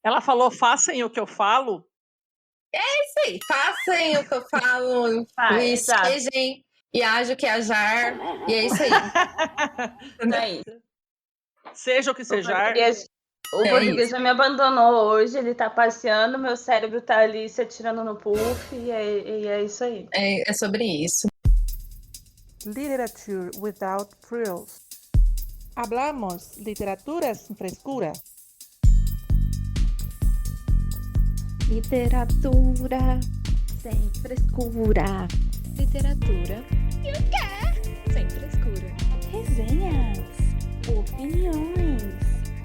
Ela falou, façam o que eu falo. Isso aí, façam o que eu falo, e exato. sejam, e haja o que hajar, e é isso aí. É isso. Seja o que sejar. O português já me abandonou hoje, ele tá passeando, meu cérebro tá ali se atirando no puff, e é isso aí. É sobre isso. Literature without frills. Hablamos literatura sin frescura. Literatura sem frescura. Literatura e o quê? Sem frescura. Resenhas, opiniões,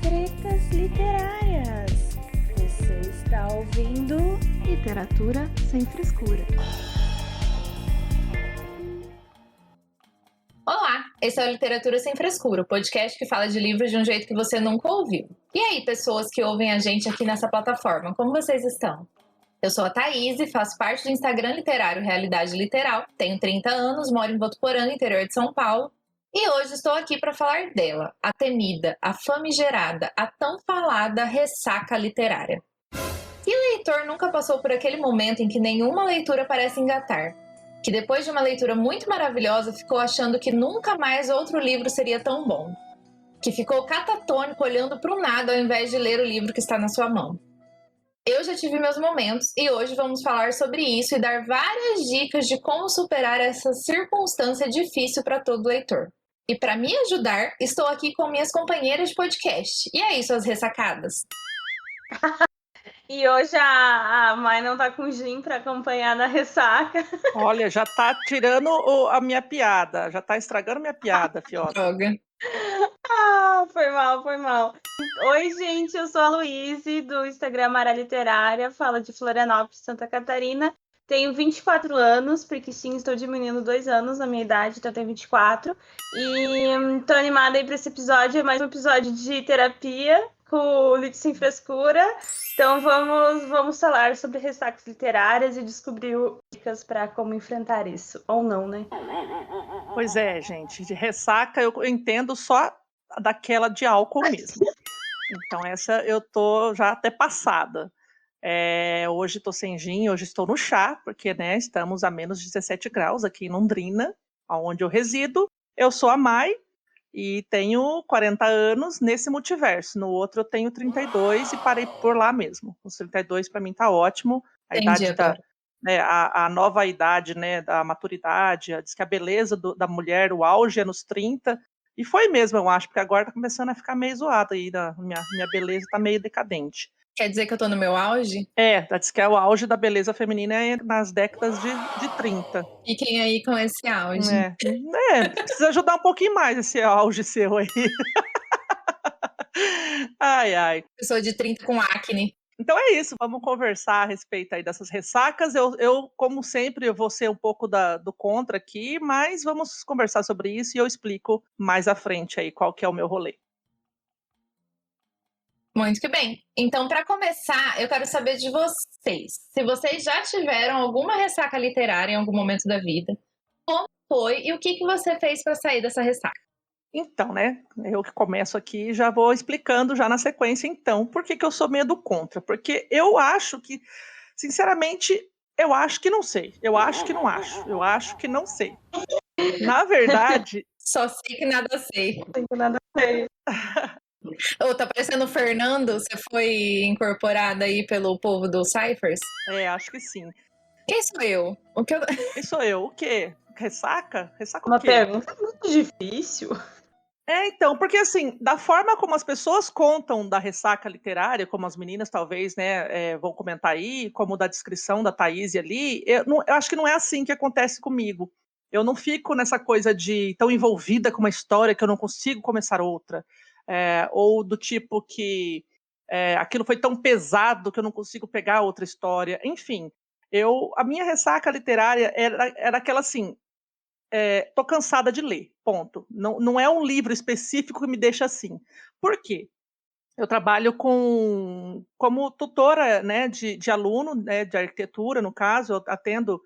tretas literárias. Você está ouvindo Literatura sem frescura. Olá, esse é o Literatura Sem Frescura, o podcast que fala de livros de um jeito que você nunca ouviu. E aí, pessoas que ouvem a gente aqui nessa plataforma, como vocês estão? Eu sou a Thaís e faço parte do Instagram literário Realidade Literal, tenho 30 anos, moro em Votuporã, no interior de São Paulo, e hoje estou aqui para falar dela, a temida, a famigerada, a tão falada ressaca literária. Que leitor nunca passou por aquele momento em que nenhuma leitura parece engatar? Que depois de uma leitura muito maravilhosa ficou achando que nunca mais outro livro seria tão bom. Que ficou catatônico olhando para o nada ao invés de ler o livro que está na sua mão. Eu já tive meus momentos e hoje vamos falar sobre isso e dar várias dicas de como superar essa circunstância difícil para todo leitor. E para me ajudar, estou aqui com minhas companheiras de podcast. E aí, suas ressacadas? E hoje a Mai não tá com gin pra acompanhar na ressaca. Olha, já tá tirando a minha piada, já tá estragando minha piada, fiota. Droga. Foi mal. Oi, gente, eu sou a Luíse, do Instagram Mara Literária, falo de Florianópolis, Santa Catarina. Tenho 24 anos, porque sim, estou diminuindo 2 anos na minha idade, então eu tenho 24. E tô animada aí pra esse episódio, é mais um episódio de terapia com o Lit Sem Frescura. Então vamos falar sobre ressacas literárias e descobrir dicas para como enfrentar isso, ou não, né? Pois é, gente, de ressaca eu entendo só daquela de álcool mesmo. Então essa eu tô já até passada. Hoje estou sem gin, hoje estou no chá, porque né, estamos a menos de 17 graus aqui em Londrina, onde eu resido. Eu sou a Mai e tenho 40 anos nesse multiverso. No outro eu tenho 32 e parei por lá mesmo. Os 32 para mim tá ótimo. A Entendi idade agora. a nova idade, né, da maturidade, diz que a beleza da mulher, o auge é nos 30. E foi mesmo, eu acho, porque agora tá começando a ficar meio zoada aí, minha beleza tá meio decadente. Quer dizer que eu tô no meu auge? Diz que o auge da beleza feminina é nas décadas de 30. Fiquem aí com esse auge. Precisa ajudar um pouquinho mais esse auge seu aí. Ai. Pessoa de 30 com acne. Então é isso, vamos conversar a respeito aí dessas ressacas. Eu como sempre, eu vou ser um pouco do contra aqui, mas vamos conversar sobre isso e eu explico mais à frente aí qual que é o meu rolê. Muito que bem. Então, para começar, eu quero saber de vocês. Se vocês já tiveram alguma ressaca literária em algum momento da vida, como foi e o que você fez para sair dessa ressaca? Então, né, eu que começo aqui já vou explicando já na sequência, então, por que eu sou meio do contra. Porque eu acho que, sinceramente, eu acho que não sei. Eu acho que não acho. Eu acho que não sei. Na verdade... Só sei que nada sei. Nada sei. Tá parecendo o Fernando? Você foi incorporada aí pelo povo do Cyphers? Acho que sim. Quem sou eu? Quem sou eu? O quê? Ressaca? Ressaca Uma o quê? pergunta muito difícil. Então, porque assim, da forma como as pessoas contam da ressaca literária, como as meninas talvez, né, vão comentar aí, como da descrição da Thaís ali, eu acho que não é assim que acontece comigo. Eu não fico nessa coisa de tão envolvida com uma história que eu não consigo começar outra. Ou do tipo que aquilo foi tão pesado que eu não consigo pegar outra história. Enfim, a minha ressaca literária era aquela assim... tô cansada de ler, ponto. Não é um livro específico que me deixa assim. Por quê? Eu trabalho como tutora, né, de aluno, né, de arquitetura, no caso, eu atendo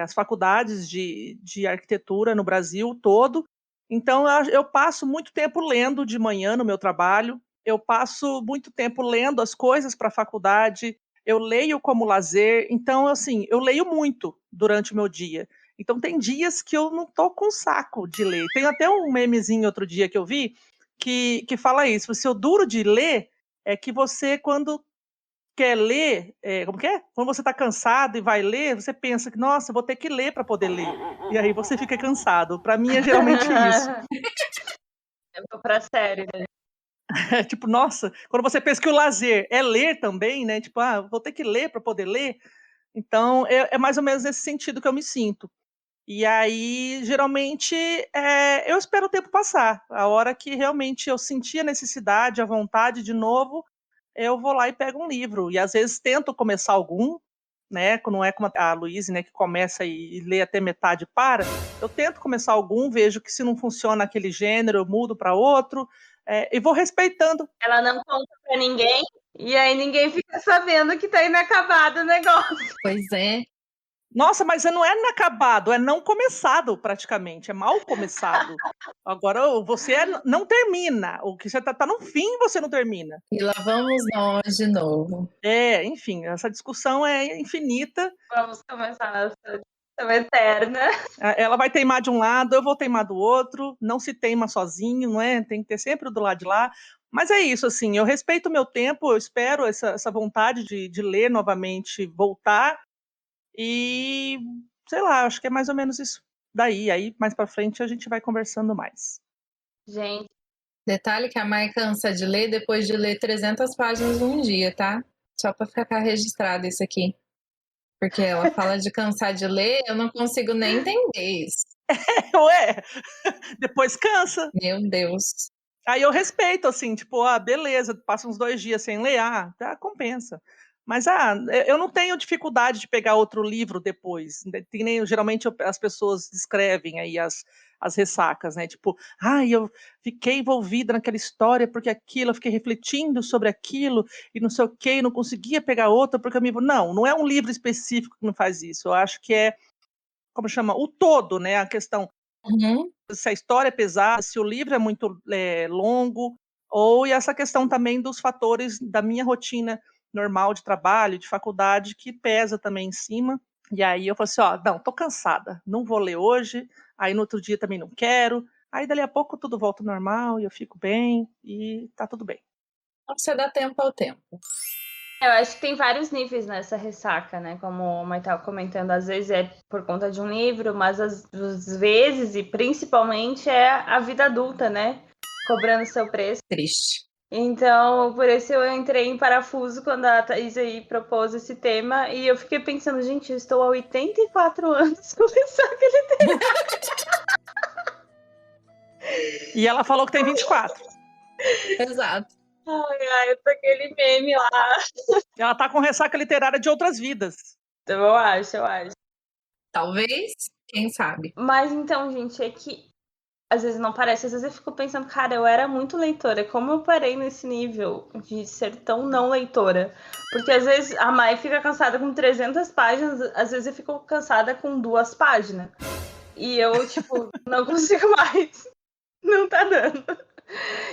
as faculdades de arquitetura no Brasil todo. Então, eu passo muito tempo lendo de manhã no meu trabalho. eu passo muito tempo lendo as coisas para a faculdade, eu leio como lazer, então, assim, eu leio muito durante o meu dia. Então, tem dias que eu não tô com saco de ler. Tem até um memezinho outro dia que eu vi que fala isso. Se eu duro de ler, é que você, quando quer ler, como que é? Quando você está cansado e vai ler, você pensa que, nossa, eu vou ter que ler para poder ler. E aí você fica cansado. Para mim é geralmente isso. Eu vou pra série, né? É tipo, nossa, quando você pensa que o lazer é ler também, né? Tipo, vou ter que ler para poder ler. Então, é mais ou menos nesse sentido que eu me sinto. E aí, geralmente, eu espero o tempo passar. A hora que realmente eu sentir a necessidade, a vontade de novo, eu vou lá e pego um livro. E às vezes tento começar algum, né? Não é como a Luíse, né, que começa e lê até metade e para. Eu tento começar algum, vejo que se não funciona aquele gênero, eu mudo para outro. E vou respeitando. Ela não conta pra ninguém, e aí ninguém fica sabendo que tá inacabado o negócio. Pois é. Nossa, mas não é inacabado, é não começado praticamente, é mal começado. Agora você não termina, o que você tá no fim você não termina. E lá vamos nós de novo. Enfim, essa discussão é infinita. Vamos começar nossa discussão eterna. Ela vai teimar de um lado, eu vou teimar do outro, não se teima sozinho, não é? Tem que ter sempre do lado de lá. Mas é isso, assim, eu respeito o meu tempo, eu espero essa vontade de ler novamente voltar. E, sei lá, acho que é mais ou menos isso daí. Aí, mais pra frente, a gente vai conversando mais. Gente, Detalhe que a Mai cansa de ler depois de ler 300 páginas num dia, tá? Só pra ficar registrado isso aqui. Porque ela fala de cansar de ler, eu não consigo nem entender isso. Ué, depois cansa. Meu Deus. Aí eu respeito, assim, tipo, beleza, passa uns 2 dias sem ler, compensa. Mas, eu não tenho dificuldade de pegar outro livro depois. Tem nem, geralmente as pessoas descrevem aí as ressacas, né? Tipo, eu fiquei envolvida naquela história porque aquilo, eu fiquei refletindo sobre aquilo e não sei o quê, e não conseguia pegar outra porque eu me... Não é um livro específico que me faz isso. Eu acho que é, como chama? O todo, né? A questão... Uhum. Se a história é pesada, se o livro é muito longo, ou essa questão também dos fatores da minha rotina normal de trabalho, de faculdade, que pesa também em cima. E aí eu falo assim, não, tô cansada, não vou ler hoje, aí no outro dia também não quero, aí dali a pouco tudo volta ao normal e eu fico bem e tá tudo bem. Você dá tempo ao tempo. eu acho que tem vários níveis nessa ressaca, né? Como o Mai estava comentando, às vezes é por conta de um livro, mas às vezes, e principalmente, é a vida adulta, né? Cobrando seu preço. Triste. Então, por isso eu entrei em parafuso quando a Thaís aí propôs esse tema. E eu fiquei pensando, gente, eu estou há 84 anos com ressaca literária. E ela falou que tem 24. Exato. Ai, eu tô aquele meme lá. Ela tá com ressaca literária de outras vidas. Então, eu acho. Talvez, quem sabe. Mas então, gente, é que às vezes não parece, às vezes eu fico pensando, cara, eu era muito leitora, como eu parei nesse nível de ser tão não leitora? Porque às vezes a Mai fica cansada com 300 páginas, às vezes eu fico cansada com 2 páginas. E eu, tipo, não consigo mais. Não tá dando.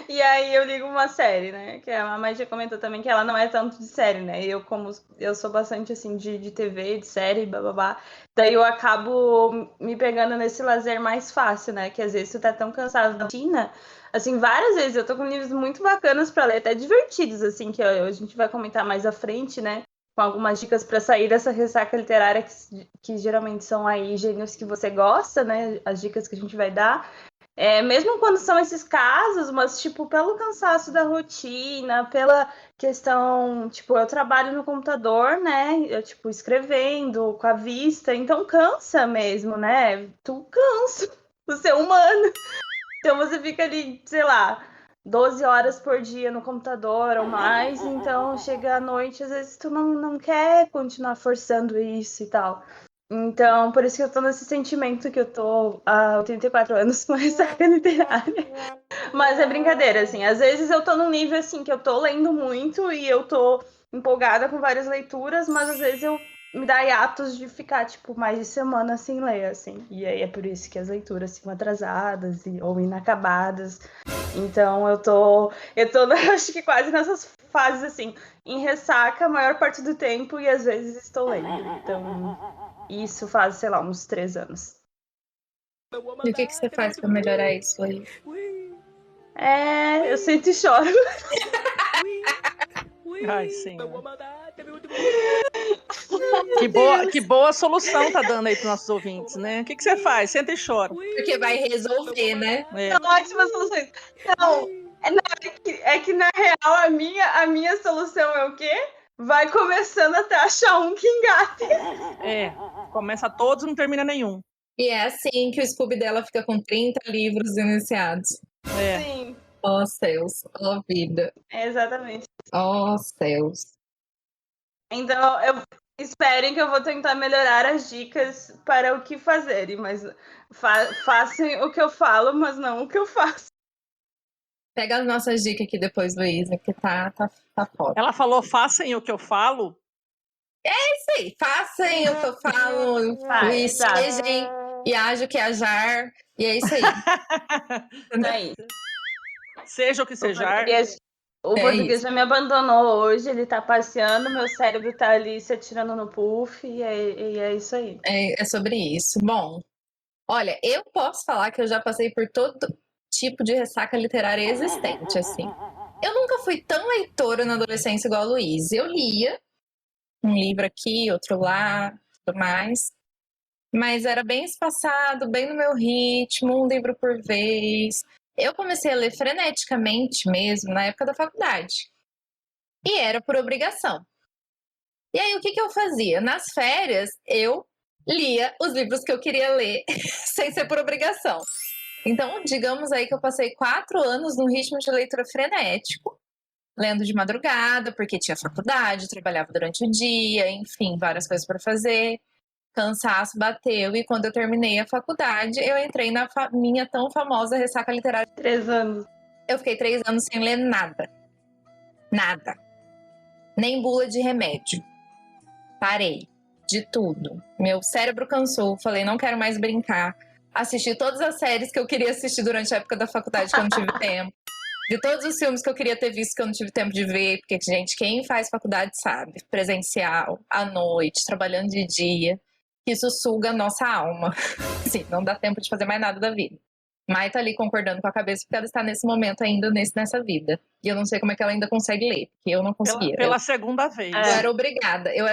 E aí eu ligo uma série, né? Que a Mai já comentou também que ela não é tanto de série, né? Eu sou bastante assim de TV, de série, bababá. Daí eu acabo me pegando nesse lazer mais fácil, né? Que às vezes tu tá tão cansado da rotina. Assim, várias vezes eu tô com livros muito bacanas pra ler, até divertidos, assim, que a gente vai comentar mais à frente, né? Com algumas dicas pra sair dessa ressaca literária que geralmente são aí gêneros que você gosta, né? As dicas que a gente vai dar. Mesmo quando são esses casos, mas, tipo, pelo cansaço da rotina, pela questão, tipo, eu trabalho no computador, né, eu, tipo, escrevendo, com a vista, então cansa mesmo, né, tu cansa, você é humano, então você fica ali, sei lá, 12 horas por dia no computador ou mais, então chega à noite, às vezes tu não quer continuar forçando isso e tal. Então, por isso que eu tô nesse sentimento que eu tô há 84 anos com ressaca literária. Mas é brincadeira, assim. Às vezes eu tô num nível, assim, que eu tô lendo muito e eu tô empolgada com várias leituras, mas às vezes eu me dá hiatos de ficar, tipo, mais de semana sem ler, assim. E aí é por isso que as leituras ficam atrasadas ou inacabadas. Então eu tô acho que quase nessas fases, assim, em ressaca a maior parte do tempo e às vezes estou lendo. Então isso faz, sei lá, uns 3 anos. E o que você faz pra melhorar isso aí? Eu sento e choro. Ai, sim. Que boa solução tá dando aí pros nossos ouvintes, né? O que você faz? Senta e chora. Porque vai resolver, né? São ótimas soluções. Não, é que na real a minha solução é o quê? Vai começando até achar um que engate. Começa todos e não termina nenhum. E é assim que o Scooby dela fica com 30 livros iniciados. Sim. Ó céus, ó vida. Exatamente. Ó céus. Então, esperem que eu vou tentar melhorar as dicas para o que fazerem, mas façam o que eu falo, mas não o que eu faço. Pega as nossas dicas aqui depois, Luísa, que tá foda. Ela falou, façam o que eu falo. Isso aí, façam o que eu falo, e sejam, e ajo que ajar, e é isso aí. É isso. Seja o que sejar. O português já me abandonou hoje, ele tá passeando, meu cérebro tá ali se atirando no puff, e é isso aí. É sobre isso. Bom, olha, eu posso falar que eu já passei por todo tipo de ressaca literária existente, assim. Eu nunca fui tão leitora na adolescência igual a Luísa. Eu lia um livro aqui, outro lá, tudo mais. Mas era bem espaçado, bem no meu ritmo, um livro por vez. Eu comecei a ler freneticamente mesmo na época da faculdade. E era por obrigação. E aí, o que eu fazia? Nas férias, eu lia os livros que eu queria ler, sem ser por obrigação. Então, digamos aí que eu passei 4 anos num ritmo de leitura frenético, lendo de madrugada, porque tinha faculdade, trabalhava durante o dia, enfim, várias coisas para fazer. Cansaço bateu, e quando eu terminei a faculdade, eu entrei na minha tão famosa ressaca literária. 3 anos. Eu fiquei 3 anos sem ler nada. Nada. Nem bula de remédio. Parei de tudo. Meu cérebro cansou, falei, não quero mais brincar. Assisti todas as séries que eu queria assistir durante a época da faculdade, que eu não tive tempo. De todos os filmes que eu queria ter visto, que eu não tive tempo de ver. Porque, gente, quem faz faculdade sabe. Presencial, à noite, trabalhando de dia. Isso suga a nossa alma. Sim, não dá tempo de fazer mais nada da vida. Mai tá ali concordando com a cabeça porque ela está nesse momento ainda nessa vida. E eu não sei como é que ela ainda consegue ler, porque eu não conseguia. Pela segunda vez. Eu era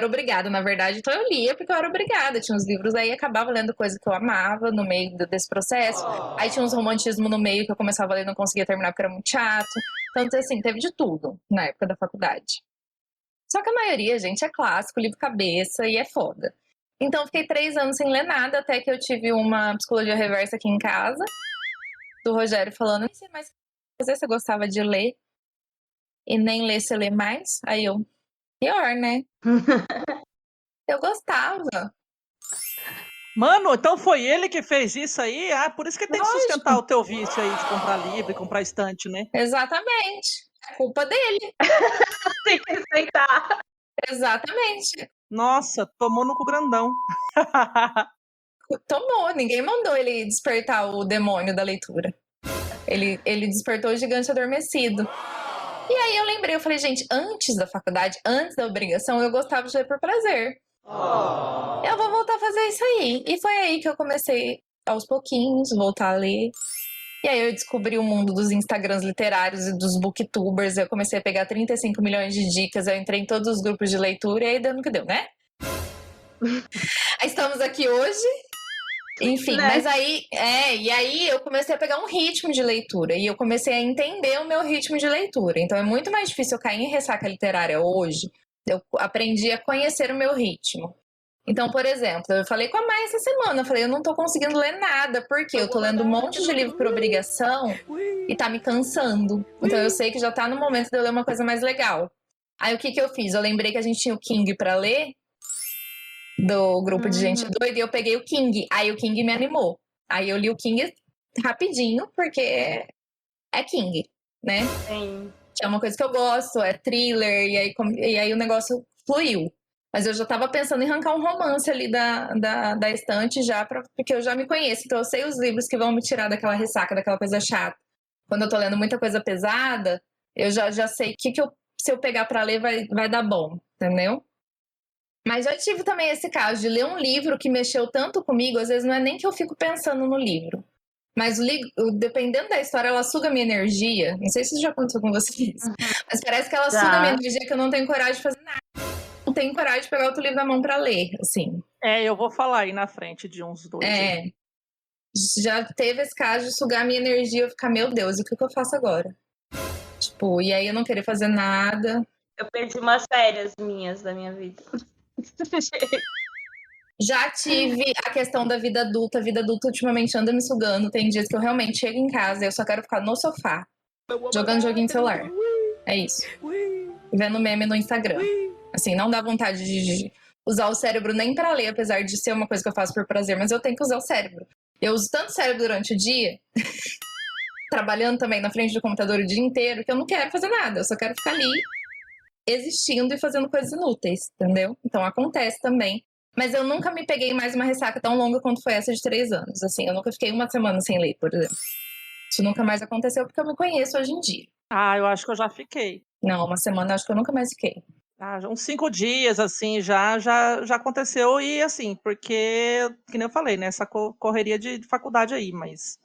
obrigada, na verdade. Então eu lia porque eu era obrigada. Tinha uns livros aí, acabava lendo coisa que eu amava no meio desse processo. Aí tinha uns romantismo no meio que eu começava a ler e não conseguia terminar porque era muito chato. Então, assim, teve de tudo na época da faculdade. Só que a maioria, gente, é clássico, livro cabeça e é foda. Então eu fiquei 3 anos sem ler nada, até que eu tive uma psicologia reversa aqui em casa, do Rogério falando, não sei mais fazer, você gostava de ler e nem ler, você lê mais? Aí eu, pior, né? Eu gostava. Mano, então foi ele que fez isso aí? Ah, por isso que tem que sustentar o teu vício aí de comprar livro e comprar estante, né? Exatamente. É culpa dele. Tem que respeitar. Exatamente. Nossa, tomou no cu grandão. Tomou, ninguém mandou ele despertar o demônio da leitura. Ele despertou o gigante adormecido. E aí eu lembrei, eu falei, gente, antes da faculdade, antes da obrigação, eu gostava de ler por prazer. Eu vou voltar a fazer isso aí. E foi aí que eu comecei, aos pouquinhos, voltar a ler. E aí eu descobri o mundo dos Instagrams literários e dos booktubers. Eu comecei a pegar 35 milhões de dicas, eu entrei em todos os grupos de leitura e aí deu no que deu, né? Aí estamos aqui hoje. Enfim, né? Mas aí, e aí eu comecei a pegar um ritmo de leitura e eu comecei a entender o meu ritmo de leitura. Então é muito mais difícil eu cair em ressaca literária hoje. Eu aprendi a conhecer o meu ritmo. Então, por exemplo, eu falei com a Mai essa semana, eu falei, eu não tô conseguindo ler nada, porque eu tô lendo um monte de livro por obrigação e tá me cansando. Então eu sei que já tá no momento de eu ler uma coisa mais legal. Aí o que eu fiz? Eu lembrei que a gente tinha o King pra ler, do grupo de gente doida, e eu peguei o King. Aí o King me animou. Aí eu li o King rapidinho, porque é King, né? Sim. Que é uma coisa que eu gosto, é thriller, e aí o negócio fluiu. Mas eu já tava pensando em arrancar um romance ali da estante já, porque eu já me conheço. Então eu sei os livros que vão me tirar daquela ressaca, daquela coisa chata. Quando eu tô lendo muita coisa pesada, eu já sei que se eu pegar pra ler vai dar bom, entendeu? Mas já tive também esse caso de ler um livro que mexeu tanto comigo, às vezes não é nem que eu fico pensando no livro. Mas dependendo da história, ela suga minha energia. Não sei se isso já aconteceu com vocês. Mas parece que ela suga minha energia que eu não tenho coragem de fazer nada. Não tenho coragem de pegar outro livro na mão pra ler, assim. Eu vou falar aí na frente de uns 2. Já teve esse caso de sugar minha energia, eu ficar, meu Deus, o que eu faço agora? Tipo, e aí eu não querer fazer nada. Eu perdi umas férias minhas da minha vida. Já tive a questão da vida adulta. A vida adulta ultimamente anda me sugando. Tem dias que eu realmente chego em casa e eu só quero ficar no sofá, jogando joguinho de celular. É isso. Vendo meme no Instagram. Assim, não dá vontade de usar o cérebro nem pra ler, apesar de ser uma coisa que eu faço por prazer, mas eu tenho que usar o cérebro. Eu uso tanto cérebro durante o dia, trabalhando também na frente do computador o dia inteiro, que eu não quero fazer nada. Eu só quero ficar ali, existindo e fazendo coisas inúteis, entendeu? Então acontece também. Mas eu nunca me peguei mais uma ressaca tão longa quanto foi essa de 3 anos. Assim, eu nunca fiquei uma semana sem ler, por exemplo. Isso nunca mais aconteceu porque eu me conheço hoje em dia. Eu acho que eu já fiquei. Não, uma semana acho que eu nunca mais fiquei. Uns 5 dias, assim, já aconteceu. E assim, porque, que nem eu falei, né? Essa correria de faculdade aí, mas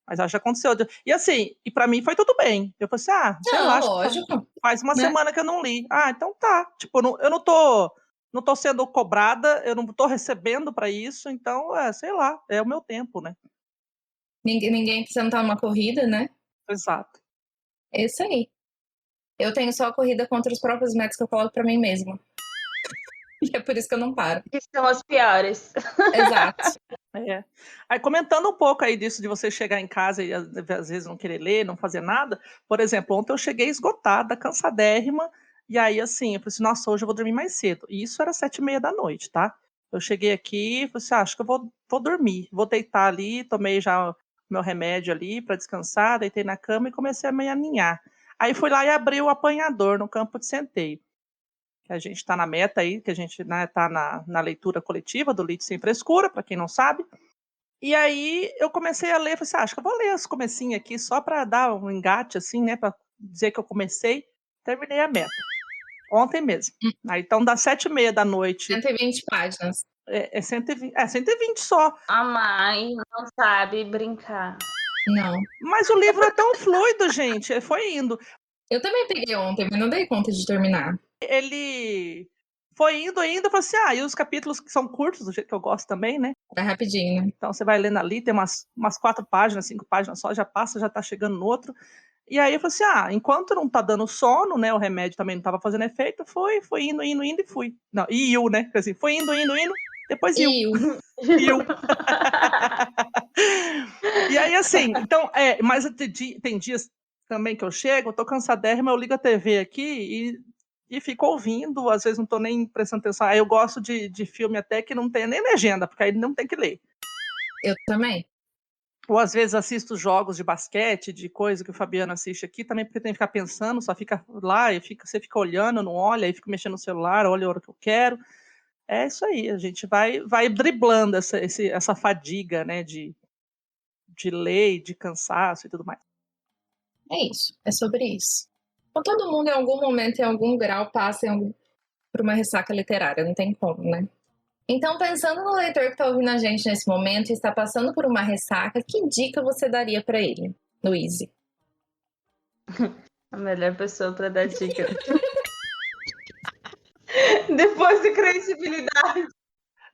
acho que aconteceu. E assim, e pra mim foi tudo bem. Eu falei assim, sei lá, lógico. Faz uma semana que eu não li. Então tá. Tipo, eu não tô sendo cobrada, eu não tô recebendo pra isso, então, sei lá, é o meu tempo, né? Ninguém precisa estar numa corrida, né? Exato. É isso aí. Eu tenho só a corrida contra os próprios metas que eu coloco pra mim mesma. E é por isso que eu não paro. Que são as piores. Exato. Aí, comentando um pouco aí disso de você chegar em casa e às vezes não querer ler, não fazer nada. Por exemplo, ontem eu cheguei esgotada, cansadérrima, e aí assim, eu falei assim, nossa, hoje eu vou dormir mais cedo. E isso era 7h30 da noite, tá? Eu cheguei aqui e falei assim, acho que eu vou dormir, vou deitar ali, tomei já o meu remédio ali para descansar, deitei na cama e comecei a me aninhar. Aí fui lá e abri o apanhador no campo de centeio. Que a gente está na meta aí, que a gente está na leitura coletiva do Lit Sem Frescura, para quem não sabe. E aí eu comecei a ler, falei assim, acho que eu vou ler os comecinhos aqui, só para dar um engate, assim, né, para dizer que eu comecei. Terminei a meta. Ontem mesmo. Aí, então, das 7h30 da noite... 120 páginas. 120 só. A mãe não sabe brincar. Não. Mas o livro é tão fluido, gente. Foi indo. Eu também peguei ontem, mas não dei conta de terminar. Ele foi indo, eu falei assim, e os capítulos que são curtos, do jeito que eu gosto também, né? Vai rapidinho, né? Então você vai lendo ali, tem umas 4 páginas, 5 páginas só, já passa, já tá chegando no outro. E aí eu falei assim, enquanto não tá dando sono, né, o remédio também não tava fazendo efeito, foi indo e fui. Não, iu, né? Assim, foi indo, depois iu. E aí assim, então, mas tem dias também que eu chego, eu tô cansadérrima, eu ligo a TV aqui e fico ouvindo, às vezes não tô nem prestando atenção. Aí eu gosto de filme até que não tem nem legenda, porque aí não tem que ler. Eu também. Ou às vezes assisto jogos de basquete, de coisa que o Fabiano assiste aqui, também porque tem que ficar pensando, só fica lá, você fica olhando, não olha, aí fica mexendo no celular, olha a hora que eu quero. É isso aí, a gente vai driblando essa fadiga, né, de ler, de cansaço e tudo mais. É isso, é sobre isso. Então, todo mundo em algum momento, em algum grau, passa por uma ressaca literária, não tem como, né? Então, pensando no leitor que está ouvindo a gente nesse momento e está passando por uma ressaca, que dica você daria para ele, Luíse? A melhor pessoa para dar dica. Depois de credibilidade.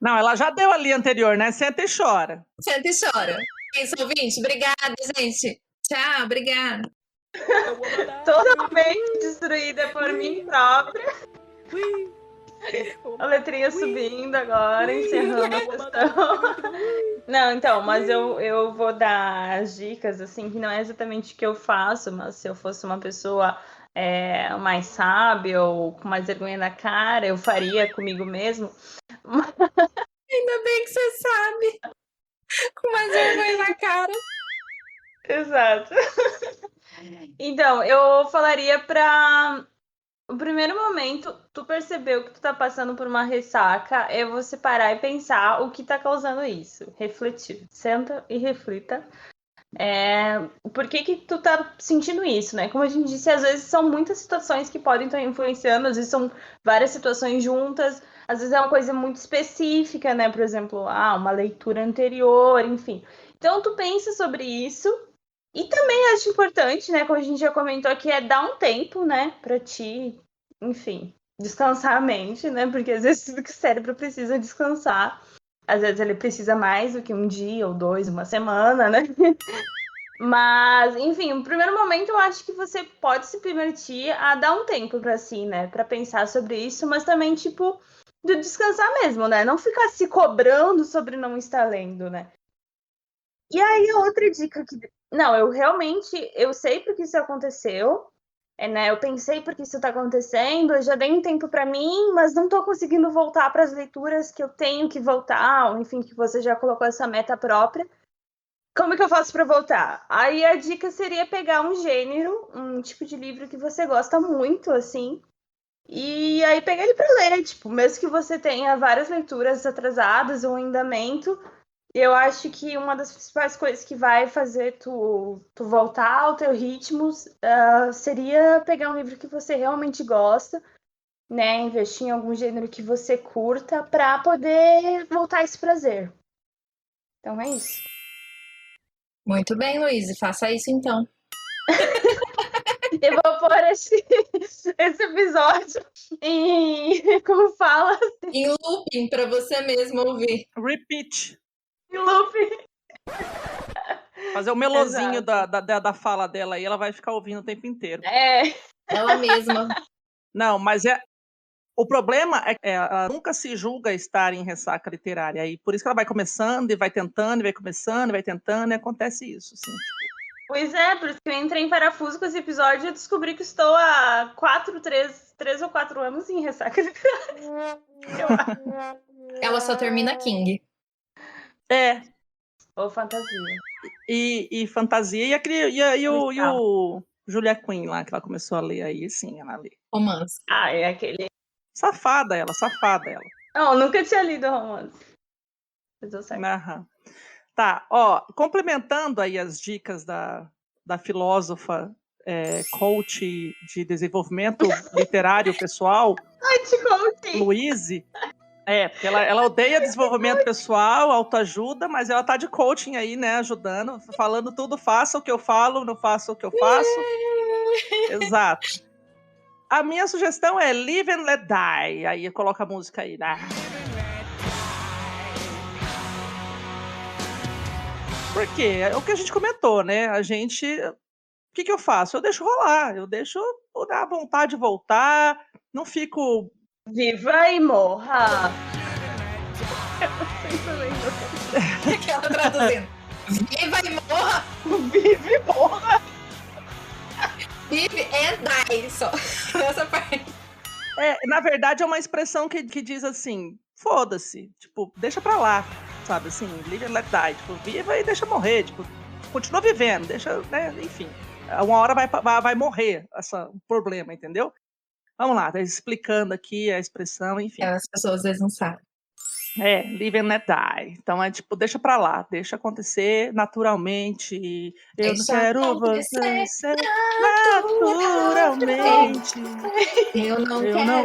Não, ela já deu ali anterior, né? Senta e chora. Senta e chora. Isso, ouvinte. Obrigada, gente. Tchau, obrigada. Totalmente destruída por mim própria. A letrinha subindo agora, encerrando a questão. Não, então, mas eu vou dar as dicas, assim, que não é exatamente o que eu faço, mas se eu fosse uma pessoa mais sábia ou com mais vergonha na cara, eu faria comigo mesmo. Ainda bem que você sabe. Com mais vergonha na cara. Exato. Então, eu falaria para O primeiro momento, tu percebeu que tu tá passando por uma ressaca, é você parar e pensar o que tá causando isso. Refletir. Senta e reflita. Por que tu tá sentindo isso, né? Como a gente disse, às vezes são muitas situações que podem estar influenciando, às vezes são várias situações juntas, às vezes é uma coisa muito específica, né? Por exemplo, uma leitura anterior, enfim. Então, tu pensa sobre isso. E também acho importante, né, como a gente já comentou aqui, é dar um tempo, né, pra ti, enfim, descansar a mente, né, porque às vezes o cérebro precisa descansar, às vezes ele precisa mais do que um dia ou 2, uma semana, né, mas, enfim, no primeiro momento eu acho que você pode se permitir a dar um tempo pra si, né, pra pensar sobre isso, mas também, tipo, de descansar mesmo, né, não ficar se cobrando sobre não estar lendo, né. E aí, outra dica que. Não, eu sei porque isso aconteceu, né? Eu pensei porque isso tá acontecendo, eu já dei um tempo para mim, mas não tô conseguindo voltar para as leituras que eu tenho que voltar, ou enfim, que você já colocou essa meta própria. Como que eu faço para voltar? Aí a dica seria pegar um gênero, um tipo de livro que você gosta muito, assim, e aí pegar ele para ler, tipo, mesmo que você tenha várias leituras atrasadas ou em andamento. Eu acho que uma das principais coisas que vai fazer tu voltar ao teu ritmo seria pegar um livro que você realmente gosta, né? Investir em algum gênero que você curta para poder voltar a esse prazer. Então é isso. Muito bem, Luiz, faça isso então. Eu vou pôr esse episódio em. Como fala? Em looping para você mesmo ouvir. Repeat. Em loop. Fazer o melozinho da fala dela aí, ela vai ficar ouvindo o tempo inteiro. Ela mesma. Não, mas o problema é que ela nunca se julga estar em ressaca literária. E por isso que ela vai começando e vai tentando, e vai começando, e vai tentando, e acontece isso, assim. Pois é, por isso que eu entrei em parafuso com esse episódio e eu descobri que estou há 3 ou 4 anos em ressaca literária. Ela só termina King. Ou fantasia. E fantasia, e o Julia Quinn lá, que ela começou a ler aí, sim, ela lê. Romance. É aquele. Safada ela. Não, nunca tinha lido romance. Mas deu certo. Aham. Tá, ó, complementando aí as dicas da filósofa coach de desenvolvimento literário pessoal, Luíse, porque ela odeia desenvolvimento pessoal, autoajuda, mas ela tá de coaching aí, né, ajudando, falando tudo, faça o que eu falo, não faça o que eu faço. Exato. A minha sugestão é Live and Let Die, aí coloca a música aí, né? Porque é o que a gente comentou, né? O que eu faço? Eu deixo rolar, eu deixo dar vontade de voltar, não fico. Viva e morra! Aquela traduzindo. Viva e morra! Vive e morra! Vive and die, só. Essa parte. Na verdade, é uma expressão que diz assim, foda-se, tipo, deixa pra lá, sabe, assim, live and let die, tipo, viva e deixa morrer, tipo, continua vivendo, deixa, né, enfim, uma hora vai morrer o problema, entendeu? Vamos lá, tá explicando aqui a expressão, enfim. As pessoas às vezes não sabem. Live and let die. Então é tipo, deixa pra lá, deixa acontecer naturalmente. Eu não quero você naturalmente. Eu não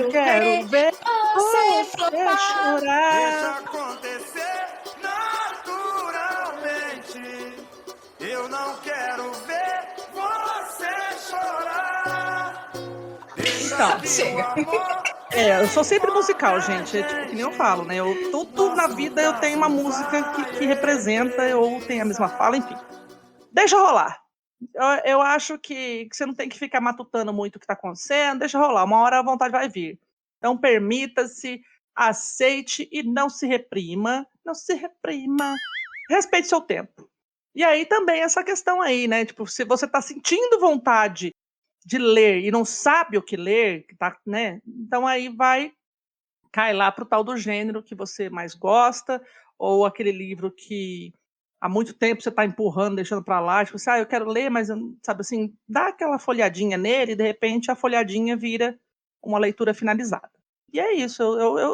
quero ver você chorar. Deixa acontecer naturalmente. Eu não quero ver você chorar. Então, eu sou sempre musical, gente. Tipo, que nem eu falo, né? Tudo na vida eu tenho uma música que representa, ou tem a mesma fala, enfim. Deixa rolar. Eu acho que você não tem que ficar matutando muito o que tá acontecendo, deixa rolar. Uma hora a vontade vai vir. Então, permita-se, aceite e não se reprima. Não se reprima. Respeite seu tempo. E aí também essa questão aí, né? Tipo, se você tá sentindo vontade de ler e não sabe o que ler, tá, né? Então aí cai lá pro tal do gênero que você mais gosta, ou aquele livro que há muito tempo você está empurrando, deixando para lá, tipo assim, eu quero ler, mas sabe assim, dá aquela folhadinha nele e de repente a folhadinha vira uma leitura finalizada. E é isso,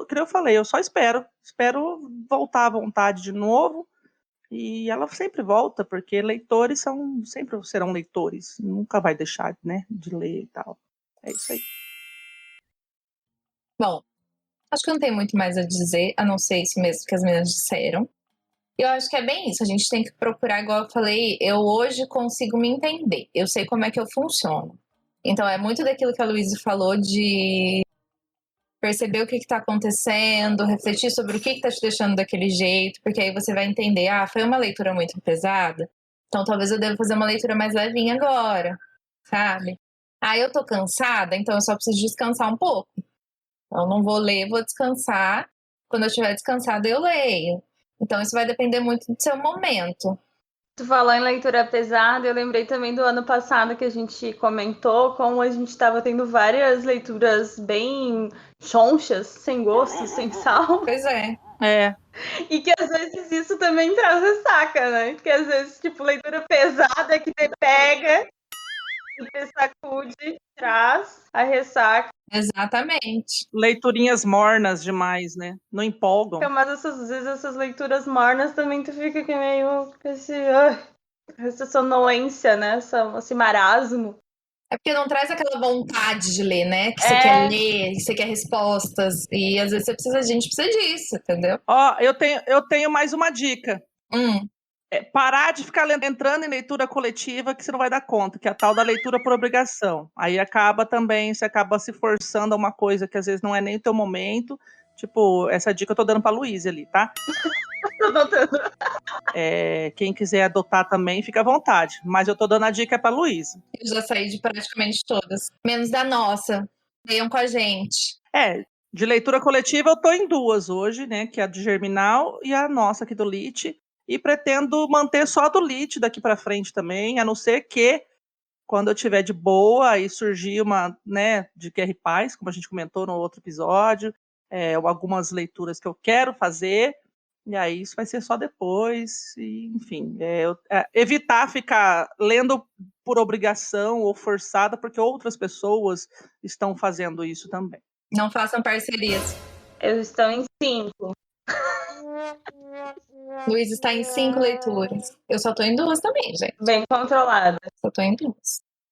que eu falei, eu só espero voltar à vontade de novo, e ela sempre volta, porque leitores sempre serão leitores, nunca vai deixar, né, de ler e tal. É isso aí. Bom, acho que não tem muito mais a dizer, a não ser isso mesmo que as meninas disseram. Eu acho que é bem isso, a gente tem que procurar, igual eu falei, eu hoje consigo me entender, eu sei como é que eu funciono. Então é muito daquilo que a Luísa falou de perceber o que está acontecendo, refletir sobre o que está te deixando daquele jeito, porque aí você vai entender, foi uma leitura muito pesada, então talvez eu deva fazer uma leitura mais levinha agora, sabe? Eu tô cansada, então eu só preciso descansar um pouco. Eu não vou ler, vou descansar. Quando eu estiver descansada, eu leio. Então isso vai depender muito do seu momento. Tu falou em leitura pesada, eu lembrei também do ano passado que a gente comentou como a gente estava tendo várias leituras bem chonchas, sem gosto, sem sal. Pois é. E que às vezes isso também traz ressaca, né? Que às vezes, tipo, leitura pesada que te pega e te sacude, traz a ressaca. Exatamente. Leiturinhas mornas demais, né? Não empolgam. Mas às vezes essas leituras mornas também tu fica que meio com essa sonolência, né? Esse marasmo. É porque não traz aquela vontade de ler, né? Que você quer ler, que você quer respostas. E às vezes a gente precisa disso, entendeu? Eu tenho mais uma dica. Parar de ficar entrando em leitura coletiva que você não vai dar conta, que é a tal da leitura por obrigação. Aí você acaba se forçando a uma coisa que às vezes não é nem o teu momento. Tipo, essa dica eu tô dando pra Luísa ali, tá? Tô adotando. Quem quiser adotar também, fica à vontade. Mas eu tô dando a dica pra Luísa. Eu já saí de praticamente todas. Menos da nossa. Leiam com a gente. De leitura coletiva eu tô em 2 hoje, né? Que é a de Germinal e a nossa aqui do Lit. E pretendo manter só a do Lit daqui pra frente também, a não ser que quando eu tiver de boa e surgir uma, né, de QR Paz, como a gente comentou no outro episódio, algumas leituras que eu quero fazer, e aí isso vai ser só depois, e, enfim, evitar ficar lendo por obrigação ou forçada, porque outras pessoas estão fazendo isso também. Não façam parcerias. Eu estou em 5. Luiz está em 5 leituras. Eu só tô em 2 também, gente. Bem controlada. Só tô em 2.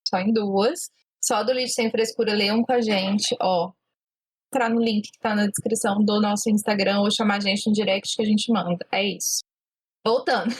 Só em 2. Só do Lit Sem Frescura, leiam com a gente, ó. Entrar no link que tá na descrição do nosso Instagram ou chamar a gente no direct que a gente manda. É isso. Voltando.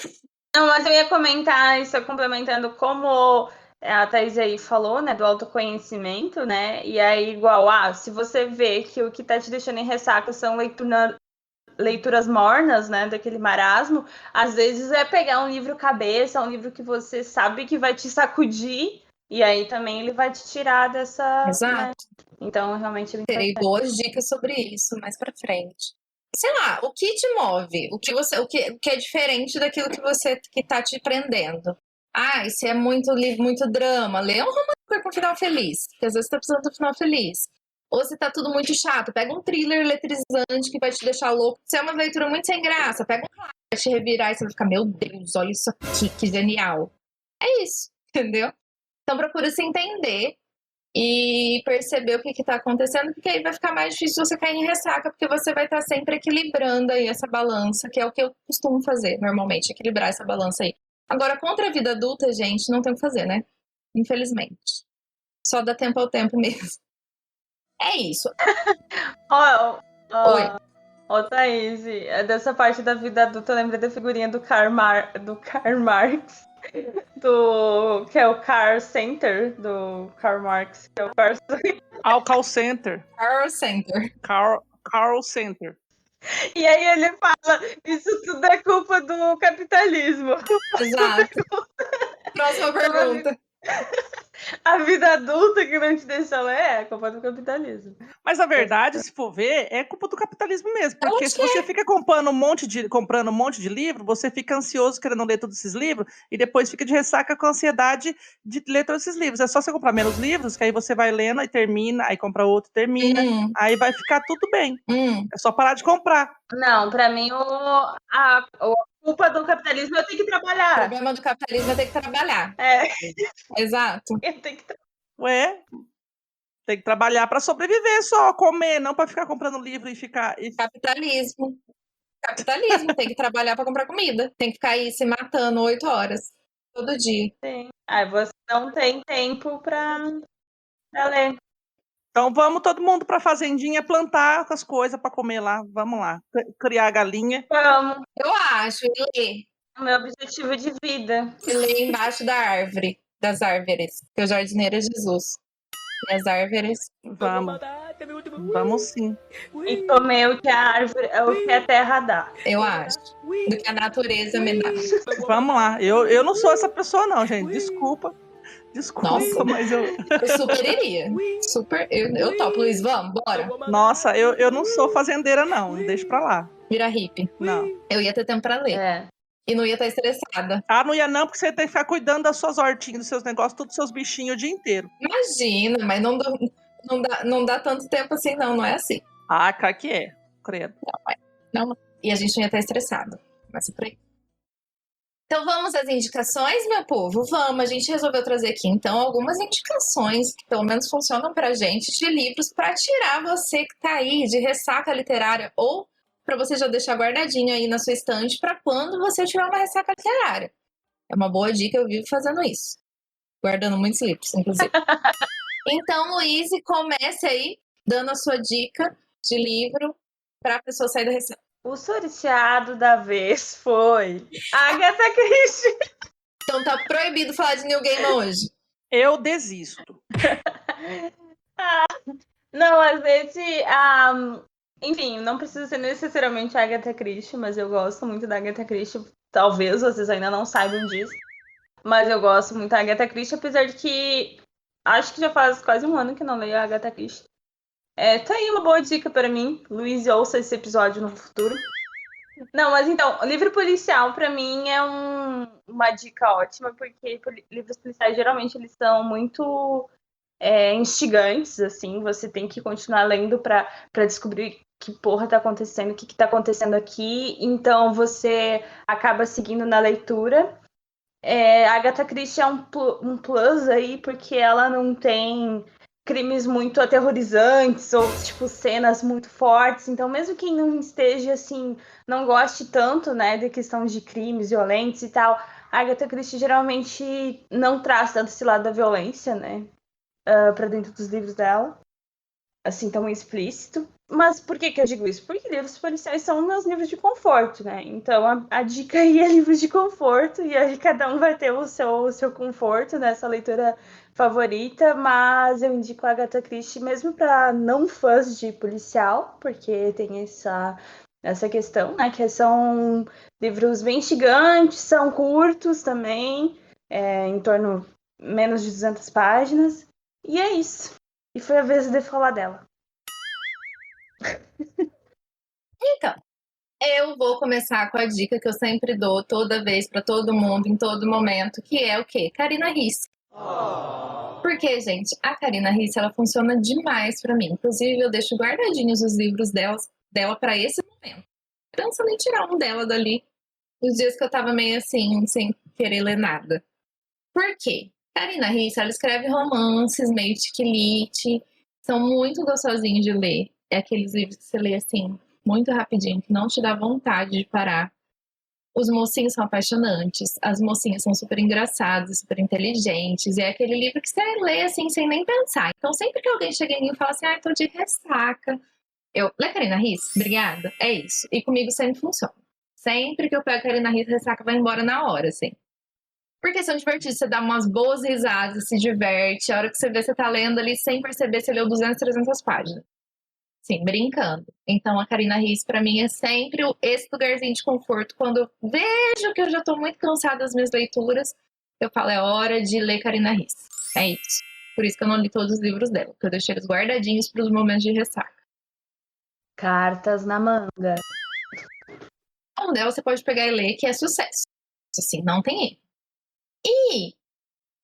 Não, mas eu ia comentar isso, complementando como a Thaís aí falou, né, do autoconhecimento, né? E aí, igual, se você vê que o que tá te deixando em ressaca são leituras mornas, né, daquele marasmo, às vezes é pegar um livro cabeça, um livro que você sabe que vai te sacudir, e aí também ele vai te tirar dessa... Exato. Né? Então, realmente... Terei boas dicas sobre isso mais pra frente. Sei lá, o que te move? O que é diferente daquilo que tá te prendendo? Se é muito drama, lê um romance com final feliz, porque às vezes você tá precisando do final feliz. Ou se tá tudo muito chato, pega um thriller eletrizante que vai te deixar louco. Se é uma leitura muito sem graça, pega um raio, vai te revirar e você vai ficar, meu Deus, olha isso aqui, que genial. É isso, entendeu? Então procura se entender e perceber o que tá acontecendo, porque aí vai ficar mais difícil você cair em ressaca, porque você vai estar sempre equilibrando aí essa balança, que é o que eu costumo fazer normalmente, equilibrar essa balança aí. Agora, contra a vida adulta, gente, não tem o que fazer, né? Infelizmente. Só dá tempo ao tempo mesmo. É isso. Oi. Thaís, dessa parte da vida adulta, eu lembrei da figurinha do Karl Marx, que é o Carl Center, do Karl Marx, que é o Call Center. Carl Center. E aí ele fala, isso tudo é culpa do capitalismo. Exato. Próxima pergunta. A vida adulta que não te deixa ler é culpa do capitalismo. Mas na verdade, se for ver, é culpa do capitalismo mesmo. Porque se você fica comprando um monte de livro, você fica ansioso querendo ler todos esses livros e depois fica de ressaca com a ansiedade de ler todos esses livros. É só você comprar menos livros, que aí você vai lendo e termina, aí compra outro e termina, aí vai ficar tudo bem. É só parar de comprar. Não, pra mim a culpa do capitalismo é eu tenho que trabalhar. O problema do capitalismo é ter que trabalhar. É. Exato. Eu tenho que Ué, Tem que trabalhar para sobreviver só, comer, não para ficar comprando livro e ficar... Capitalismo. Capitalismo, tem que trabalhar para comprar comida. Tem que ficar aí se matando 8 horas todo dia. Sim. Aí você não tem tempo pra ler. Então vamos todo mundo para a fazendinha plantar as coisas para comer lá. Vamos lá, criar a galinha. Vamos. Eu acho, e ler. O meu objetivo de vida. E ler embaixo da árvore, das árvores. Porque o jardineiro é Jesus. E as árvores. Vamos sim. E comer o que a árvore, o que a terra dá. Eu acho. Do que a natureza me dá. Vamos lá. Eu não sou essa pessoa, não, gente. Desculpa, Nossa. mas eu. Eu super iria. Super. Eu topo, Luiz, vamos, bora. Nossa, eu não sou fazendeira, não. Deixa pra lá. Vira hippie. Não. Eu ia ter tempo pra ler. É. E não ia estar estressada. Ah, não ia não, porque você tem que ficar cuidando das suas hortinhas, dos seus negócios, todos os seus bichinhos o dia inteiro. Imagina, mas não dá tanto tempo assim, não é assim. Ah, cara, que é. Credo. Não. E a gente não ia estar estressado. Começa por aí. Então vamos às indicações, meu povo? Vamos, a gente resolveu trazer aqui então algumas indicações que pelo menos funcionam pra gente de livros pra tirar você que tá aí de ressaca literária ou pra você já deixar guardadinho aí na sua estante pra quando você tiver uma ressaca literária. É uma boa dica, eu vivo fazendo isso. Guardando muitos livros, inclusive. Então, Luiz, comece aí dando a sua dica de livro pra pessoa sair da ressaca. O sorteado da vez foi Agatha Christie. Então tá proibido falar de New Game hoje. Eu desisto. Não, às vezes, enfim, não precisa ser necessariamente a Agatha Christie, mas eu gosto muito da Agatha Christie. Talvez vocês ainda não saibam disso, mas eu gosto muito da Agatha Christie, apesar de que acho que já faz quase um ano que não leio a Agatha Christie. Tá aí uma boa dica para mim. Luiz, ouça esse episódio no futuro. Não, mas então, livro policial para mim é uma dica ótima, porque livros policiais geralmente eles são muito instigantes, assim. Você tem que continuar lendo para descobrir que porra tá acontecendo, o que tá acontecendo aqui. Então você acaba seguindo na leitura. A Agatha Christie é um plus aí, porque ela não tem crimes muito aterrorizantes ou, tipo, cenas muito fortes. Então, mesmo quem não esteja, assim, não goste tanto, né, de questão de crimes violentos e tal, a Agatha Christie geralmente não traz tanto esse lado da violência, né, pra dentro dos livros dela, assim, tão explícito. Mas por que eu digo isso? Porque livros policiais são meus livros de conforto, né? Então a dica aí é livros de conforto, e aí cada um vai ter o seu conforto nessa leitura favorita, mas eu indico a Agatha Christie mesmo para não fãs de policial, porque tem essa questão, né? Que são livros bem instigantes, são curtos também, em torno menos de 200 páginas, e é isso. E foi a vez de falar dela. Então, eu vou começar com a dica que eu sempre dou toda vez para todo mundo, em todo momento, que é o quê? Karina Risse. Porque, gente, a Karina Risse, ela funciona demais para mim. Inclusive, eu deixo guardadinhos os livros dela para esse momento. Pensando em tirar um dela dali, nos dias que eu tava meio assim, sem querer ler nada. Por quê? Karina Risse, ela escreve romances meio tiquilite, são muito gostosinhos de ler. É aqueles livros que você lê assim, muito rapidinho, que não te dá vontade de parar. Os mocinhos são apaixonantes, as mocinhas são super engraçadas, super inteligentes, e é aquele livro que você lê assim, sem nem pensar. Então, sempre que alguém chega em mim e fala assim, tô de ressaca, lê Karina Risse? Obrigada, é isso. E comigo sempre funciona. Sempre que eu pego Karina Risse, ressaca vai embora na hora, assim. Porque são divertidos, você dá umas boas risadas, se diverte, a hora que você vê, você tá lendo ali, sem perceber, você leu 200, 300 páginas. Sim, brincando. Então, a Karina Risse, pra mim, é sempre esse lugarzinho de conforto. Quando eu vejo que eu já tô muito cansada das minhas leituras, eu falo, é hora de ler Karina Risse. É isso. Por isso que eu não li todos os livros dela, porque eu deixei eles guardadinhos pros momentos de ressaca. Cartas na manga. Um dela você pode pegar e ler, que é sucesso. Assim, não tem erro. E